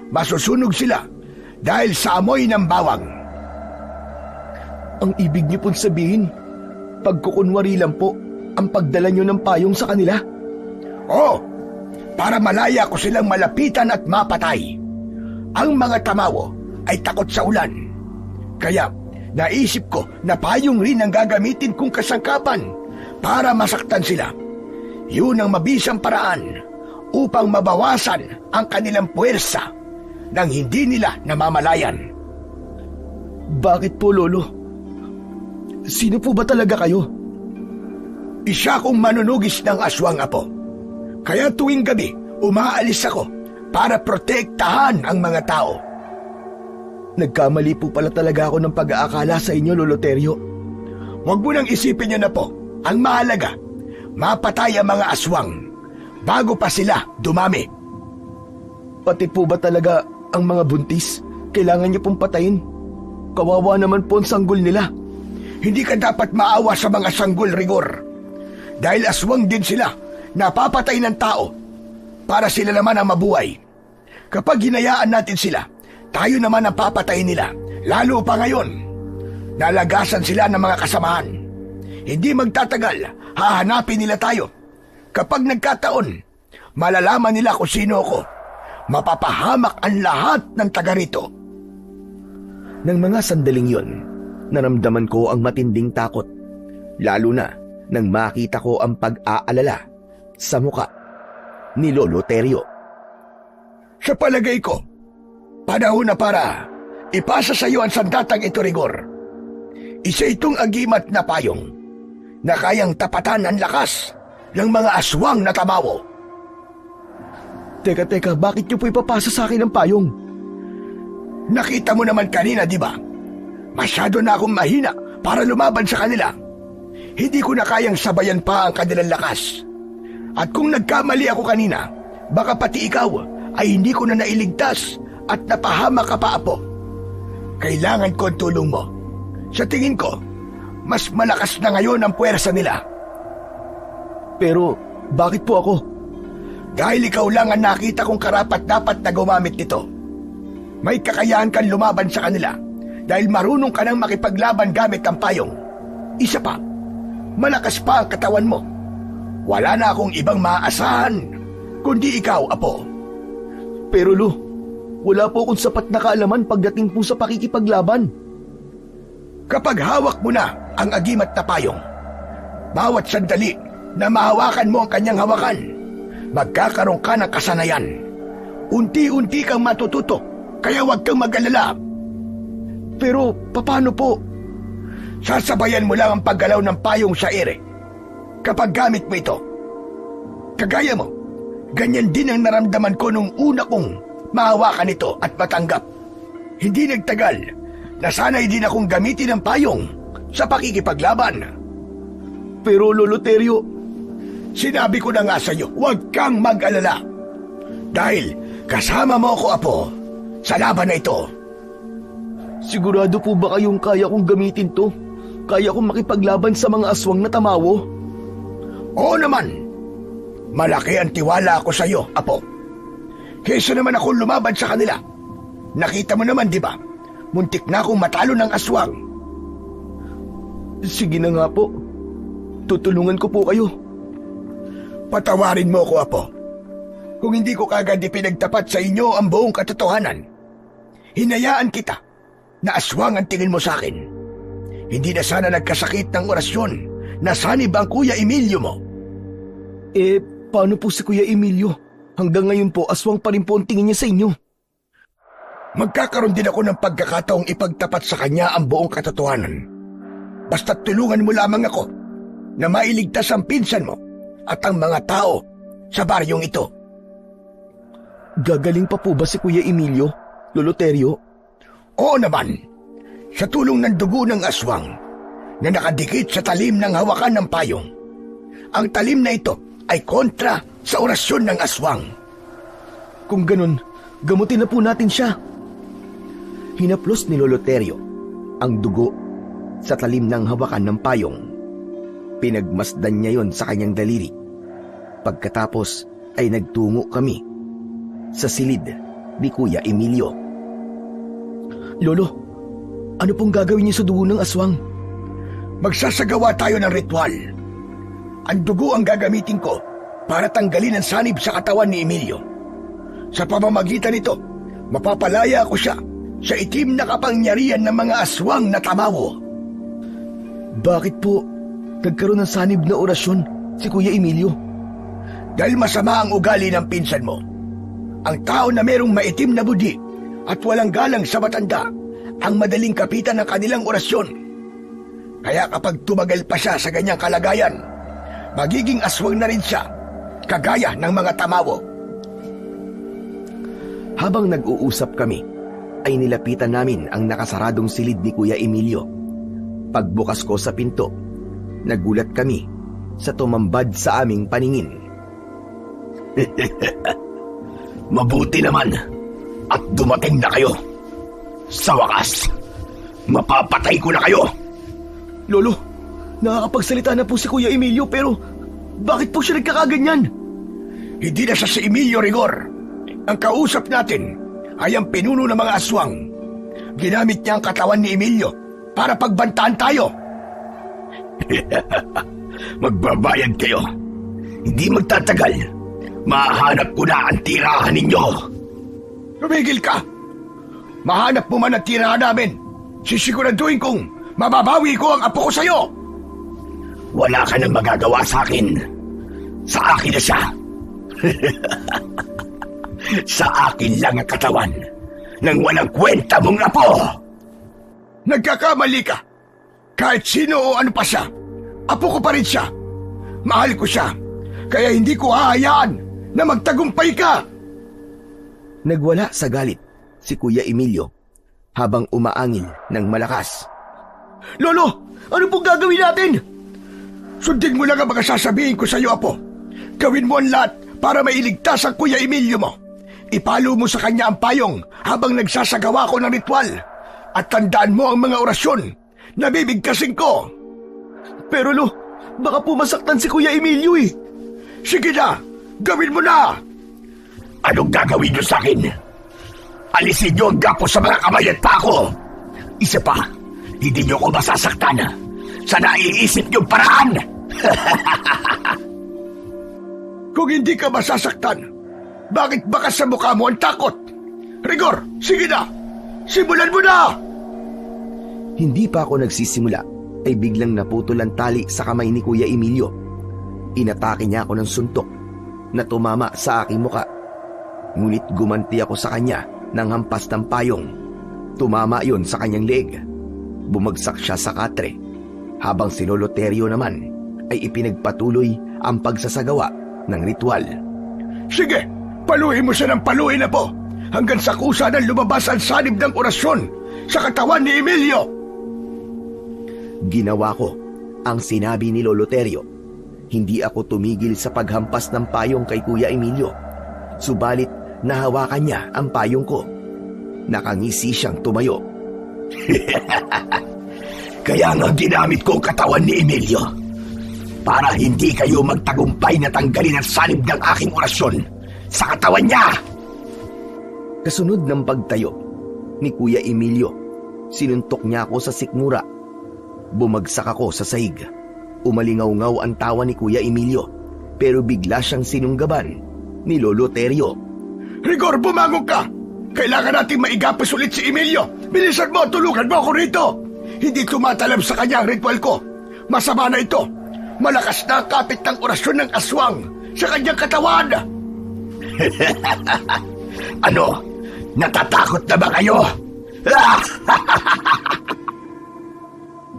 S2: masusunog sila dahil sa amoy ng bawang.
S3: Ang ibig niyo pong sabihin, pagkukunwari lang po ang pagdala niyo ng payong sa kanila?
S2: Oo, para malaya ko silang malapitan at mapatay. Ang mga tamawo ay takot sa ulan. Kaya naisip ko na payong rin ang gagamitin kong kasangkapan para masaktan sila. Yun ang mabisang paraan upang mabawasan ang kanilang puwersa nang hindi nila namamalayan.
S3: Bakit po, Lolo? Sino po ba talaga kayo?
S2: Isa kong manunugis ng aswang, Apo. Kaya tuwing gabi, umaalis ako para protektahan ang mga tao.
S3: Nagkamali po pala talaga ako ng pag-aakala sa inyo, Lolo Terio.
S2: Huwag mo nang isipin niyo na po. Ang mahalaga, mapatay ang mga aswang bago pa sila dumami.
S3: Pati po ba talaga ang mga buntis? Kailangan niyo pong patayin? Kawawa naman po ang sanggol nila.
S2: Hindi ka dapat maawa sa mga sanggol, Rigor. Dahil aswang din sila, napapatay ng tao para sila naman ang mabuhay. Kapag hinayaan natin sila, tayo naman ang papatayin nila. Lalo pa ngayon, nalagasan sila ng mga kasamahan. Hindi magtatagal, hahanapin nila tayo. Kapag nagkataon, malalaman nila kung sino ako. Mapapahamak ang lahat ng taga rito.
S1: Nang mga sandaling yon, naramdaman ko ang matinding takot. Lalo na nang makita ko ang pag-aalala sa muka ni Lolo Terio.
S2: Sa palagay ko, panahon na para ipasa sa iyo ang sandatang ito, Rigor. Isa itong agimat na payong na kayang tapatan ang lakas ng mga aswang na tamawo.
S3: Teka, bakit niyo po ipapasa sa akin ang payong?
S2: Nakita mo naman kanina, di ba? Masyado na akong mahina para lumaban sa kanila. Hindi ko na kayang sabayan pa ang kanilang lakas. At kung nagkamali ako kanina, baka pati ikaw ay hindi ko na nailigtas at napahama ka pa, Apo. Kailangan ko ang tulong mo. Sa tingin ko, mas malakas na ngayon ang puwersa nila.
S3: Pero bakit po ako?
S2: Dahil ikaw lang ang nakita kong karapat-dapat na gumamit nito. May kakayahan kang lumaban sa kanila dahil marunong ka nang makipaglaban gamit ang payong. Isa pa, malakas pa ang katawan mo. Wala na akong ibang maaasahan kundi ikaw, Apo.
S3: Pero Lo, wala po akong sapat na kaalaman pagdating po sa pakikipaglaban.
S2: Kapag hawak mo na ang agimat na payong, bawat sandali na mahawakan mo ang kanyang hawakan, magkakaroon ka ng kasanayan. Unti-unti kang matututo, kaya huwag kang mag-alala.
S3: Pero paano po?
S2: Sasabayan mo lang ang paggalaw ng payong sa ere. Kapag gamit mo ito, kagaya mo, ganyan din ang naramdaman ko nung una kong mahawakan ito at matanggap. Hindi nagtagal, nasanay din akong gamitin ang payong sa pakikipaglaban.
S3: Pero Lolo Terio,
S2: sinabi ko na nga sa iyo, huwag kang mag-alala. Dahil kasama mo ako, Apo, sa laban na ito.
S3: sigurado po ba kayong kaya kong gamitin to? Kaya kong makipaglaban sa mga aswang na tamawo?
S2: Oo naman. Malaki ang tiwala ko sa iyo, Apo. Kesa naman ako lumaban sa kanila. Nakita mo naman, di ba? Muntik na akong matalo ng aswang.
S3: Sige na nga po. Tutulungan ko po kayo.
S2: Patawarin mo ko, Apo. Kung hindi ko kagad ipinagtapat sa inyo ang buong katotohanan, hinayaan kita na aswang ang tingin mo sa akin. Hindi na sana nagkasakit ng orasyon na sanib ang Kuya Emilio mo.
S3: Paano po si Kuya Emilio? Hanggang ngayon po, aswang pa rin po ang tingin niya sa inyo.
S2: Magkakaroon din ako ng pagkakataong ipagtapat sa kanya ang buong katotohanan. Basta't tulungan mo lamang ako na mailigtas ang pinsan mo at ang mga tao sa baryong ito.
S3: Gagaling pa po ba si Kuya Emilio, Lolo Terio?
S2: Oo naman. Sa tulong ng dugo ng aswang na nakadikit sa talim ng hawakan ng payong. Ang talim na ito ay kontra sa orasyon ng aswang.
S3: Kung ganun, gamutin na po natin siya.
S1: Hinaplos ni Lolo Terio ang dugo sa talim ng hawakan ng payong. Pinagmasdan niya yon sa kanyang daliri. Pagkatapos ay nagtungo kami sa silid ni Kuya Emilio.
S3: Lolo, ano pong gagawin niyo sa dugo ng aswang?
S2: Magsasagawa tayo ng ritual. Ang dugo ang gagamitin ko para tanggalin ang sanib sa katawan ni Emilio. Sa pamamagitan nito, mapapalaya ko siya sa itim na kapangyarihan ng mga aswang na tamawo.
S3: Bakit po nagkaroon ng sanib na orasyon si Kuya Emilio?
S2: Dahil masama ang ugali ng pinsan mo. Ang tao na merong maitim na budi at walang galang sa matanda ang madaling kapitan ng kanilang orasyon. Kaya kapag tumagal pa siya sa ganyang kalagayan, magiging aswang na rin siya, kagaya ng mga tamawo.
S1: Habang nag-uusap kami, ay nilapitan namin ang nakasaradong silid ni Kuya Emilio. Pagbukas ko sa pinto, nagulat kami sa tumambad sa aming paningin.
S2: Mabuti naman at dumating na kayo. Sa wakas, mapapatay ko na kayo.
S3: Lolo, nakakapagsalita na po si Kuya Emilio pero bakit po siya nagkakaganyan?
S2: Hindi na siya si Emilio Rigor. Ang kausap natin ay ang pinuno ng mga aswang. Ginamit niya ang katawan ni Emilio para pagbantaan tayo. Magbabayad kayo. Hindi magtatagal. Mahanap ko na ang tirahan ninyo. Tumigil ka! Mahanap mo man ang tirahan namin. Sisiguraduhin kong mababawi ko ang apo ko sa'yo. Wala ka nang magagawa sa akin. Sa akin na siya. Sa akin lang ang katawan ng walang kwenta mong apo. Nagkakamali ka. Kahit sino o ano pa siya, apo ko pa rin siya. Mahal ko siya. Kaya hindi ko hahayaan na magtagumpay ka.
S1: Nagwala sa galit si Kuya Emilio habang umaangil ng malakas.
S2: Lolo, ano pong gagawin natin? Sundin mo lang ang mga sasabihin ko sa iyo, Apo. Gawin mo ang lahat para mailigtas ang Kuya Emilio mo. Ipalo mo sa kanya ang payong habang nagsasagawa ko ng ritual. At tandaan mo ang mga orasyon na bibigkasin ko.
S3: Pero Lo, baka po masaktan si Kuya Emilio eh.
S2: Sige na, gawin mo na. Anong gagawin niyo sa akin? Alisin niyo ang gapos sa mga kamay at pako. Isa pa, hindi niyo ko masasaktan sa naiisip niyong paraan. Kung hindi ka masasaktan, bakit bakas sa mukha mo ang takot? Rigor, sige na! Simulan mo na!
S1: Hindi pa ako nagsisimula ay biglang naputol ang tali sa kamay ni Kuya Emilio. Inatake niya ako ng suntok na tumama sa aking muka. Ngunit gumanti ako sa kanya ng hampas ng payong. Tumama yon sa kanyang leeg. Bumagsak siya sa katre, habang si Lolo Terio naman ay ipinagpatuloy ang pagsasagawa ng ritual.
S2: Sige, paluin mo siya ng paluin na po, hanggang sa kusa na lumabas ang sanib ng orasyon sa katawan ni Emilio.
S1: Ginawa ko ang sinabi ni Lolo Terio. Hindi ako tumigil sa paghampas ng payong kay Kuya Emilio. Subalit nahawakan niya ang payong ko. Nakangisi siyang tumayo.
S2: Kaya nga ginamit ko ang katawan ni Emilio para hindi kayo magtagumpay na tanggalin ang sanib ng aking orasyon sa katawan niya.
S1: Kasunod ng pagtayo ni Kuya Emilio, sinuntok niya ako sa sikmura. Bumagsak ako sa sahig. Umalingaw-ngaw ang tawa ni Kuya Emilio, pero bigla siyang sinunggaban ni Lolo Terio.
S2: Rigor, bumangon ka! Kailangan natin maigapos ulit si Emilio. Bilisan mo, tulungan mo ako rito. Hindi tumatalab sa kanya ang ritual ko. Masama na ito. Malakas na ang kapit ng orasyon ng aswang sa kanyang katawan. Ano? Natatakot na ba kayo?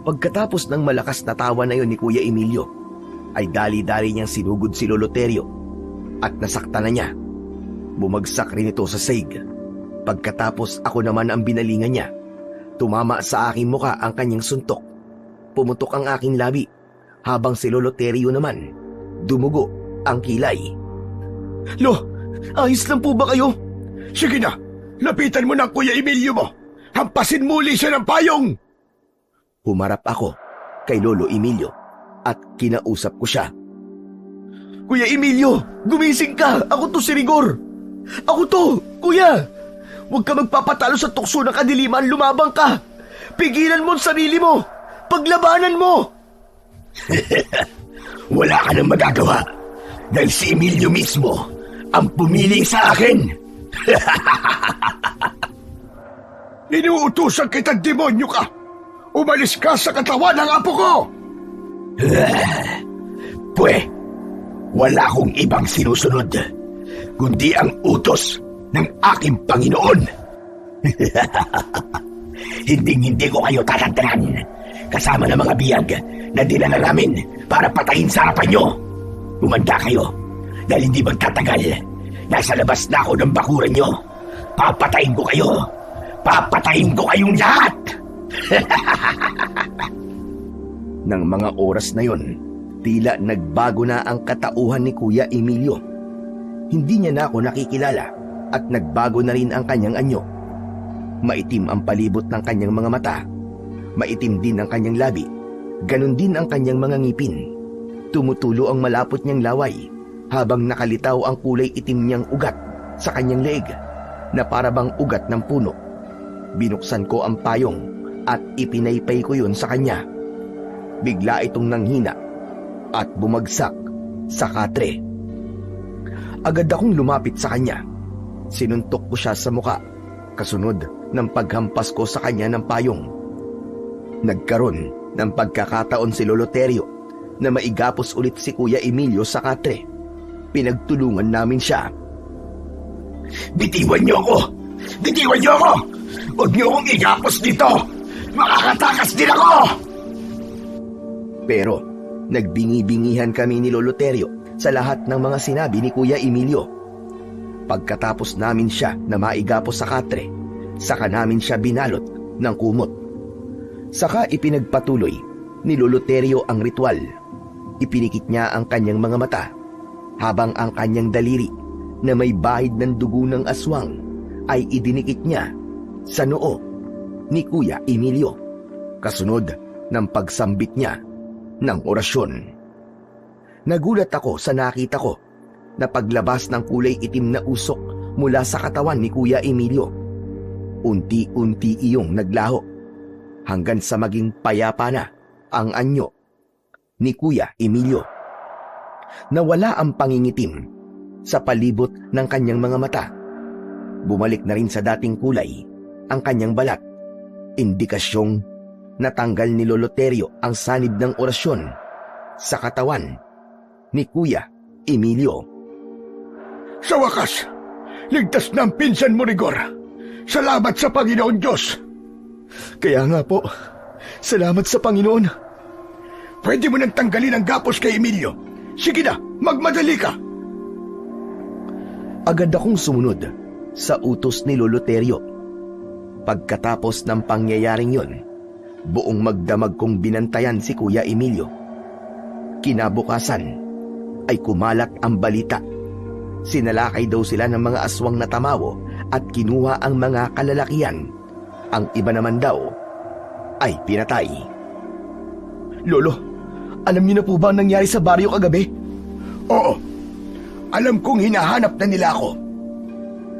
S1: Pagkatapos ng malakas na tawa na yon ni Kuya Emilio, ay dali-dali niyang sinugod si Lolo Terio at nasakta na niya. Bumagsak rin ito sa sahig. Pagkatapos ako naman ang binalingan niya. Tumama sa aking muka ang kanyang suntok. Pumutok ang aking labi, habang si Lolo Terio naman, dumugo ang kilay.
S3: Lo, ayos lang po ba kayo?
S2: Sige na, lapitan mo ng Kuya Emilio mo. Hampasin muli siya ng payong.
S1: Humarap ako kay Lolo Emilio at kinausap ko siya.
S3: Kuya Emilio, gumising ka! Ako to si Rigor! Ako to, kuya! Huwag ka magpapatalo sa tukso ng kadiliman, lumabang ka! Pigilan mo ang sarili mo! Paglabanan mo!
S2: Wala ka nang magagawa dahil si Emilio mismo ang pumiling sa akin. Inuutusan kita, demonyo ka! Umalis ka sa katawan ng apo ko! Wala akong ibang sinusunod kundi ang utos ng aking Panginoon. Hindi ko kayo tatantanan kasama ng mga biyag na dinala namin para patayin sa harapan nyo. Umanda kayo dahil hindi magtatagal. Nasa labas na ako ng bakuran nyo. Papatayin ko kayo. Papatayin ko kayong lahat.
S1: Nang mga oras na yon, tila nagbago na ang katauhan ni Kuya Emilio. Hindi niya na ako nakikilala at nagbago na rin ang kanyang anyo. Maitim ang palibot ng kanyang mga mata. Maitim din ang kanyang labi. Ganon din ang kanyang mga ngipin. Tumutulo ang malapot niyang laway habang nakalitaw ang kulay itim niyang ugat sa kanyang leeg na parabang ugat ng puno. Binuksan ko ang payong at ipinaypay ko yun sa kanya. Bigla itong nanghina at bumagsak sa katre. Agad akong lumapit sa kanya. Sinuntok ko siya sa muka, kasunod ng paghampas ko sa kanya ng payong. Nagkaroon ng pagkakataon si Lolo Terio na maigapos ulit si Kuya Emilio sa katre. Pinagtulungan namin siya.
S2: Bitiwan niyo ako! Bitiwan niyo ako! Huwag niyo akong igapos dito! Makakatakas din ako!
S1: Pero nagbingi-bingihan kami ni Lolo Terio sa lahat ng mga sinabi ni Kuya Emilio. Pagkatapos namin siya na maigapos sa katre, saka namin siya binalot ng kumot. Saka ipinagpatuloy ni Lolo Terio ang ritual. Ipinikit niya ang kanyang mga mata habang ang kanyang daliri na may bahid ng dugo ng aswang ay idinikit niya sa noo ni Kuya Emilio, kasunod ng pagsambit niya ng orasyon. Nagulat ako sa nakita ko na paglabas ng kulay itim na usok mula sa katawan ni Kuya Emilio. Unti-unti iyong naglaho hanggang sa maging payapa na ang anyo ni Kuya Emilio. Nawala ang pangingitim sa palibot ng kanyang mga mata. Bumalik na rin sa dating kulay ang kanyang balat. Indikasyong natanggal ni Lolo Terio ang sanib ng orasyon sa katawan ni Kuya Emilio.
S2: Sa wakas, ligtas na ang pinsan mo, Rigor. Salamat sa Panginoon Diyos.
S3: Kaya nga po, salamat sa Panginoon.
S2: Pwede mo nang tanggalin ang gapos kay Emilio. Sige na, magmadali ka.
S1: Agad akong sumunod sa utos ni Lolo Terio. Pagkatapos ng pangyayaring yon, buong magdamag kong binantayan si Kuya Emilio. Kinabukasan ay kumalat ang balita. Sinalakay daw sila ng mga aswang na tamawo at kinuha ang mga kalalakihan. Ang iba naman daw ay pinatay.
S3: Lolo, alam niyo na po ba ang nangyari sa baryo kagabi?
S2: Oo, alam kong hinahanap na nila ako.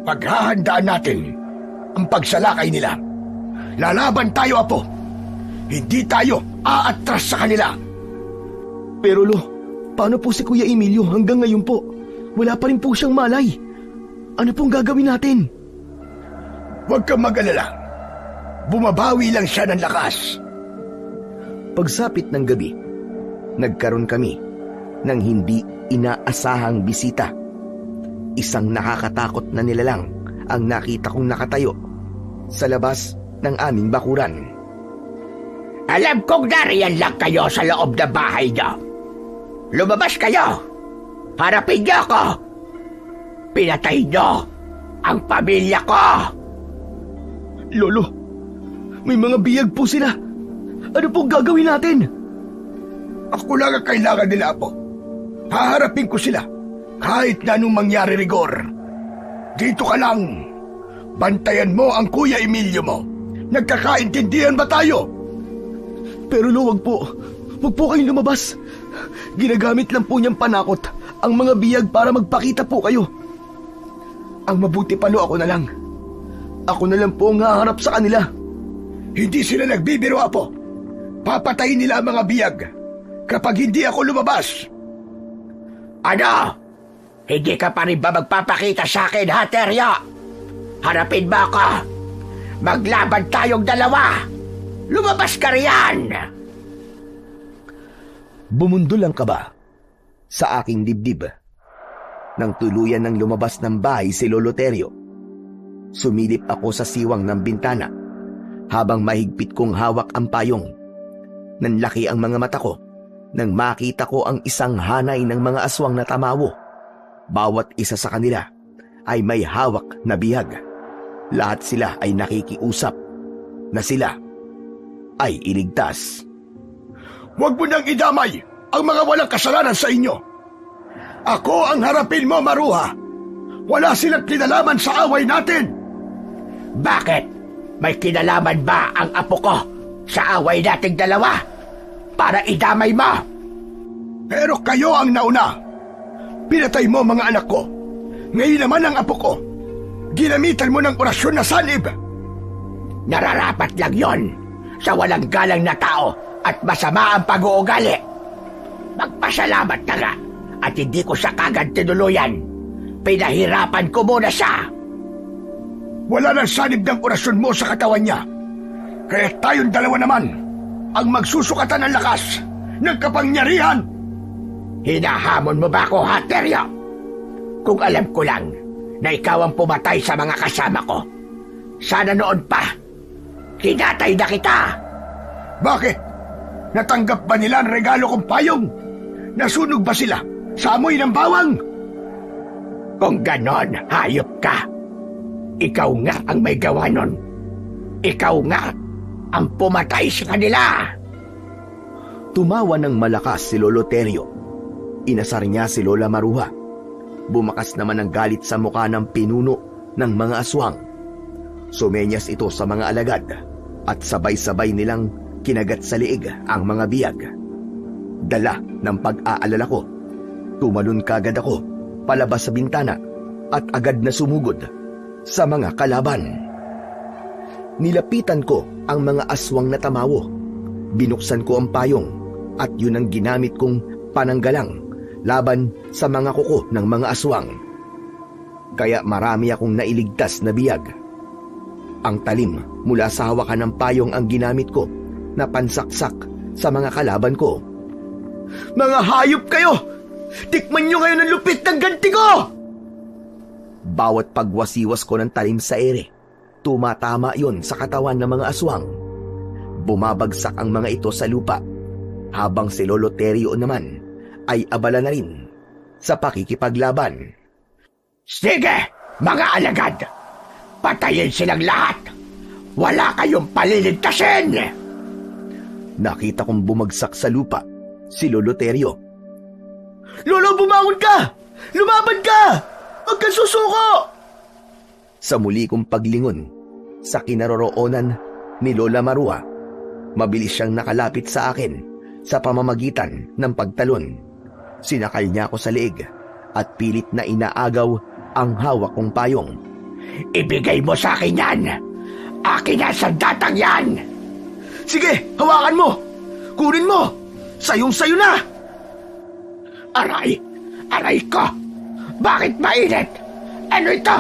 S2: Paghahandaan natin ang pagsalakay nila. Lalaban tayo, Apo. Hindi tayo aatras sa kanila.
S3: Pero Lo, paano po si Kuya Emilio hanggang ngayon po? Wala pa rin po siyang malay. Ano pong gagawin natin?
S2: Huwag kang mag-alala. Bumabawi lang siya ng lakas.
S1: Pagsapit ng gabi, nagkaroon kami ng hindi inaasahang bisita. Isang nakakatakot na nilalang ang nakita kong nakatayo sa labas ng aming bakuran.
S4: Alam kong nariyan lang kayo sa loob ng bahay niyo. Lumabas kayo! Harapin niyo ako! Pinatay niyo ang pamilya ko!
S3: Lolo, may mga biyag po sila. Ano pong gagawin natin?
S2: Ako lang ang kailangan nila, Apo. Haharapin ko sila kahit na anong mangyari, Rigor. Dito ka lang. Bantayan mo ang Kuya Emilio mo. Nagkakaintindihan ba tayo?
S3: Pero Lo, wag po. Wag po kayong lumabas. Ginagamit lang po niyang panakot ang mga biyag para magpakita po kayo. Ang mabuti pa, Lo, ako na lang. Ako na lang po ang haharap sa kanila.
S2: Hindi sila nagbibiro, Apo. Papatayin nila ang mga biyag kapag hindi ako lumabas.
S4: Ano? Hindi ka pa rin ba magpapakita sa akin, ha, Terio? Harapin mo ako. Maglaban tayong dalawa. Lumabas ka riyan!
S1: Bumundol ang kaba sa aking dibdib. Nang tuluyan ng lumabas ng bahay si Lolo Terio, sumilip ako sa siwang ng bintana habang mahigpit kong hawak ang payong. Nanlaki ang mga mata ko nang makita ko ang isang hanay ng mga aswang na tamawo. Bawat isa sa kanila ay may hawak na bihag. Lahat sila ay nakikiusap na sila ay iligtas.
S2: Huwag mo nang idamay ang mga walang kasalanan sa inyo. Ako ang harapin mo, Maruha. Wala silang kinalaman sa away natin.
S4: Bakit? May kinalaman ba ang apo ko sa away nating dalawa para idamay mo?
S2: Pero kayo ang nauna. Pinatay mo mga anak ko. Ngayon naman ang apo ko. Ginamitan mo ng orasyon na sanib.
S4: Nararapat lang yon sa walang galang na tao at masama ang pag-uugali. Magpasalamat na nga at hindi ko siya kagad tinuluyan. Pinahirapan ko muna siya.
S2: Wala nang sanib ng orasyon mo sa katawan niya. Kaya tayong dalawa naman ang magsusukatan ng lakas ng kapangyarihan.
S4: Hinahamon mo ba ako, ha, Terio? Kung alam ko lang na ikaw ang pumatay sa mga kasama ko, sana noon pa kinatay na kita.
S2: Bakit? Natanggap ba nila ang regalo kong payong? Nasunog ba sila sa amoy ng bawang?
S4: Kung ganon, hayop ka. Ikaw nga ang may gawa nun. Ikaw nga ang pumatay sa kanila.
S1: Tumawa ng malakas si Lolo Terio. Inasar niya si Lola Maruha. Bumakas naman ang galit sa mukha ng pinuno ng mga aswang. Sumenyas ito sa mga alagad at sabay-sabay nilang kinagat sa liig ang mga biyag. Dala ng pag-aalala ko, tumalon kagad ako palabas sa bintana at agad na sumugod sa mga kalaban. Nilapitan ko ang mga aswang na tamawo. Binuksan ko ang payong at yun ang ginamit kong pananggalang laban sa mga kuko ng mga aswang. Kaya marami akong nailigtas na biyag. Ang talim mula sa hawakan ng payong ang ginamit ko na pansaksak sa mga kalaban ko.
S3: Mga hayop kayo! Tikman nyo ngayon ang lupit ng ganti ko!
S1: Bawat pagwasiwas ko ng talim sa ere, tumatama yon sa katawan ng mga aswang. Bumabagsak ang mga ito sa lupa, habang si Lolo Terio naman ay abala na rin sa pakikipaglaban.
S4: Sige, mga alagad! Patayin silang lahat! Wala kayong paliligtasin!
S1: Nakita kong bumagsak sa lupa si Lolo Terio.
S3: Lolo, bumangon ka! Lumaban ka! Huwag kang susuko!
S1: Sa muli kong paglingon sa kinaroroonan ni Lola Marua, mabilis siyang nakalapit sa akin sa pamamagitan ng pagtalon. Sinakal niya ako sa leeg at pilit na inaagaw ang hawak kong payong.
S4: Ibigay mo sa akin yan! Akin na sa datang yan!
S3: Sige, hawakan mo! Kunin mo! Sayong-sayo na!
S4: Aray! Aray ko! Bakit mainit? Ano ito?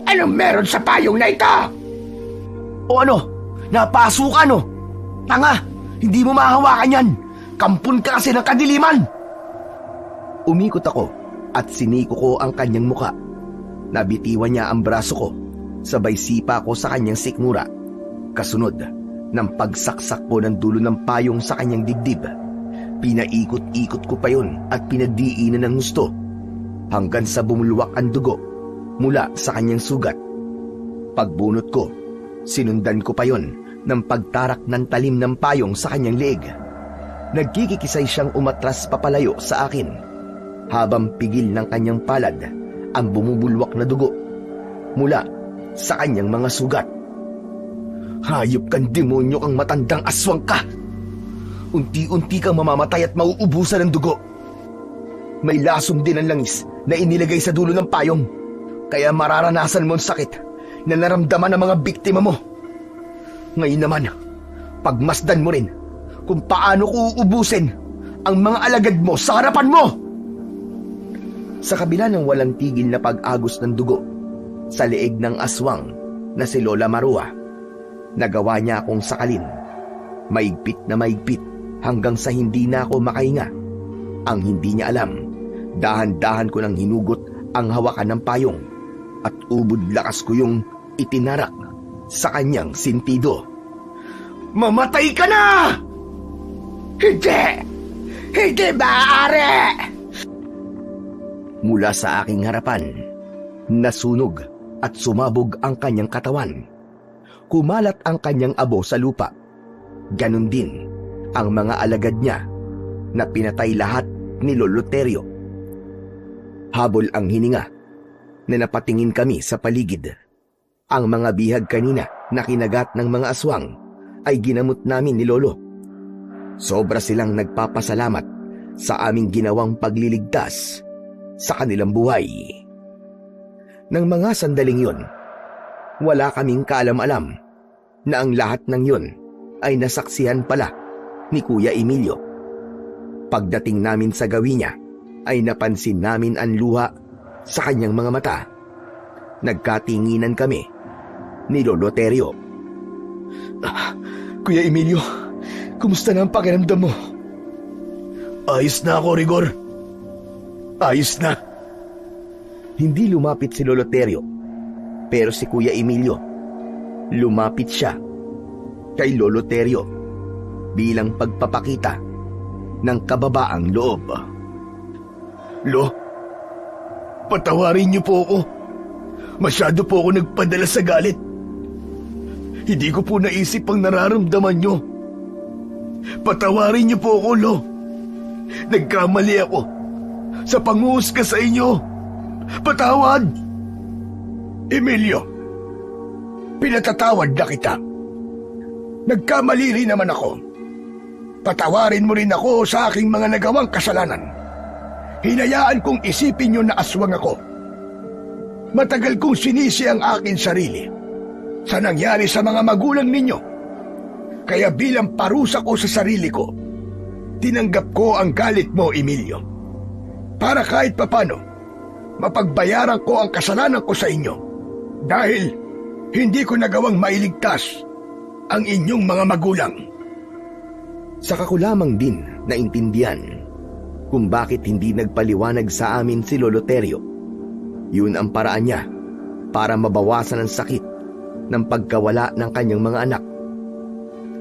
S4: Anong meron sa payong na ito?
S3: O ano? Napaso ka, no? Tanga! Hindi mo mahawakan yan! Kampun ka kasi ng kadiliman!
S1: Umikot ako at siniko ko ang kanyang muka. Nabitiwan niya ang braso ko, sabay sipa ko sa kanyang sikmura. Kasunod ng pagsaksak ko ng dulo ng payong sa kanyang dibdib. Pinaikot-ikot ko pa yun at pinagdiinan ng gusto hanggang sa bumulwak ang dugo mula sa kanyang sugat. Pagbunot ko, sinundan ko pa yun ng pagtarak ng talim ng payong sa kanyang leeg. Nagkikikisay siyang umatras papalayo sa akin habang pigil ng kanyang palad ang bumubulwak na dugo mula sa kanyang mga sugat. Hayop kang demonyo kang matandang aswang ka! Unti-unti kang mamamatay at mauubusan ng dugo. May lasom din ang langis na inilagay sa dulo ng payong, kaya mararanasan mo ang sakit na naramdaman ng mga biktima mo. Ngayon naman, pagmasdan mo rin kung paano ko uubusin ang mga alagad mo sa harapan mo! Sa kabila ng walang tigil na pag-agos ng dugo sa leeg ng aswang na si Lola Marua, nagawa niya akong sakalin. Maigpit na maigpit hanggang sa hindi na ako makahinga. Ang hindi niya alam, dahan-dahan ko nang hinugot ang hawakan ng payong at ubod lakas ko yung itinarak sa kanyang sintido.
S3: Mamatay ka na!
S4: Hindi! Hindi maaari!
S1: Mula sa aking harapan, nasunog at sumabog ang kanyang katawan. Kumalat ang kanyang abo sa lupa. Ganon din ang mga alagad niya na pinatay lahat ni Lolo Terio. Habol ang hininga na napatingin kami sa paligid. Ang mga bihag kanina na kinagat ng mga aswang ay ginamot namin ni Lolo. Sobra silang nagpapasalamat sa aming ginawang pagliligtas sa kanilang buhay. Nang mga sandaling yun, wala kaming kaalam-alam na ang lahat ng yun ay nasaksihan pala ni Kuya Emilio. Pagdating namin sa gawi niya, ay napansin namin ang luha sa kanyang mga mata. Nagkatinginan kami ni Lolo Terio.
S3: Kuya Emilio, kumusta na ang pakiramdam mo? Ayos na ako, Rigor. Ayos na.
S1: Hindi lumapit si Lolo Terio, pero si Kuya Emilio, lumapit siya kay Lolo Terio bilang pagpapakita ng kababaang loob.
S3: Lo, patawarin niyo po ako. Masyado po ako nagpadala sa galit. Hindi ko po naisip ang nararamdaman niyo. Patawarin niyo po ako, Lo. Nagkamali ako sa panguhusga sa inyo. Patawad! Emilio, pinatatawad na kita. Nagkamali rin naman ako. Patawarin mo rin ako sa aking mga nagawang kasalanan. Hinayaan kong isipin niyo na aswang ako. Matagal kong sinisi ang aking sarili sa nangyari sa mga magulang ninyo. Kaya bilang parusa ko sa sarili ko, tinanggap ko ang galit mo, Emilio. Para kahit papano, mapagbayaran ko ang kasalanan ko sa inyo. Dahil hindi ko nagawang mailigtas ang inyong mga magulang.
S1: Saka ko lamang din naintindihan kung bakit hindi nagpaliwanag sa amin si Lolo Terio. Yun ang paraan niya para mabawasan ang sakit ng pagkawala ng kanyang mga anak.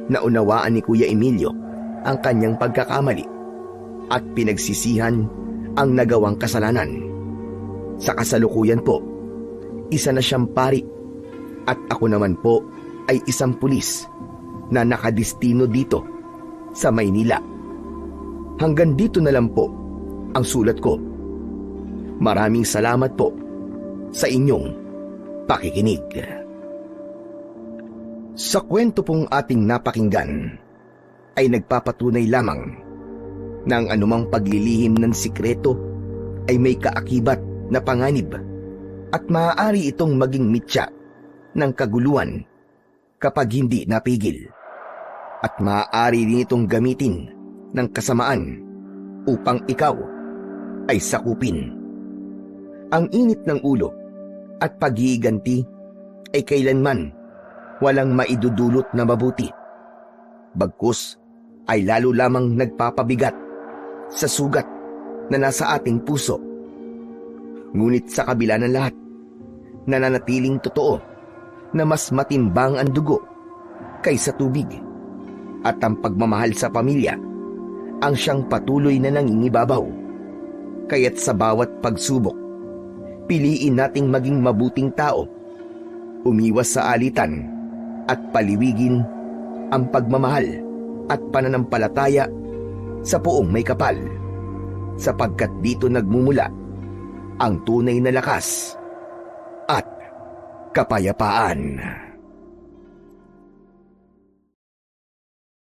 S1: Naunawaan ni Kuya Emilio ang kanyang pagkakamali at pinagsisihan ang nagawang kasalanan. Sa kasalukuyan po, isa na siyang pari At ako naman po ay isang pulis na nakadistino dito sa Maynila. Hanggang dito na lang po ang sulat ko. Maraming salamat po sa inyong pakikinig. Sa kwento pong ating napakinggan ay nagpapatunay lamang na ang anumang paglilihim ng sikreto ay may kaakibat na panganib at maaari itong maging mitya ng kaguluhan kapag hindi napigil. At maaari din itong gamitin ng kasamaan upang ikaw ay sakupin. Ang init ng ulo at paghihiganti ay kailanman walang maidudulot na mabuti. Bagkus ay lalo lamang nagpapabigat sa sugat na nasa ating puso. Ngunit sa kabila ng lahat, nananatiling totoo na mas matimbang ang dugo kaysa tubig. At ang pagmamahal sa pamilya ang siyang patuloy na nangingibabaw. Kaya't sa bawat pagsubok, piliin nating maging mabuting tao, umiwas sa alitan at paliwigin ang pagmamahal at pananampalataya sa Poong May Kapal, sapagkat dito nagmumula ang tunay na lakas at kapayapaan.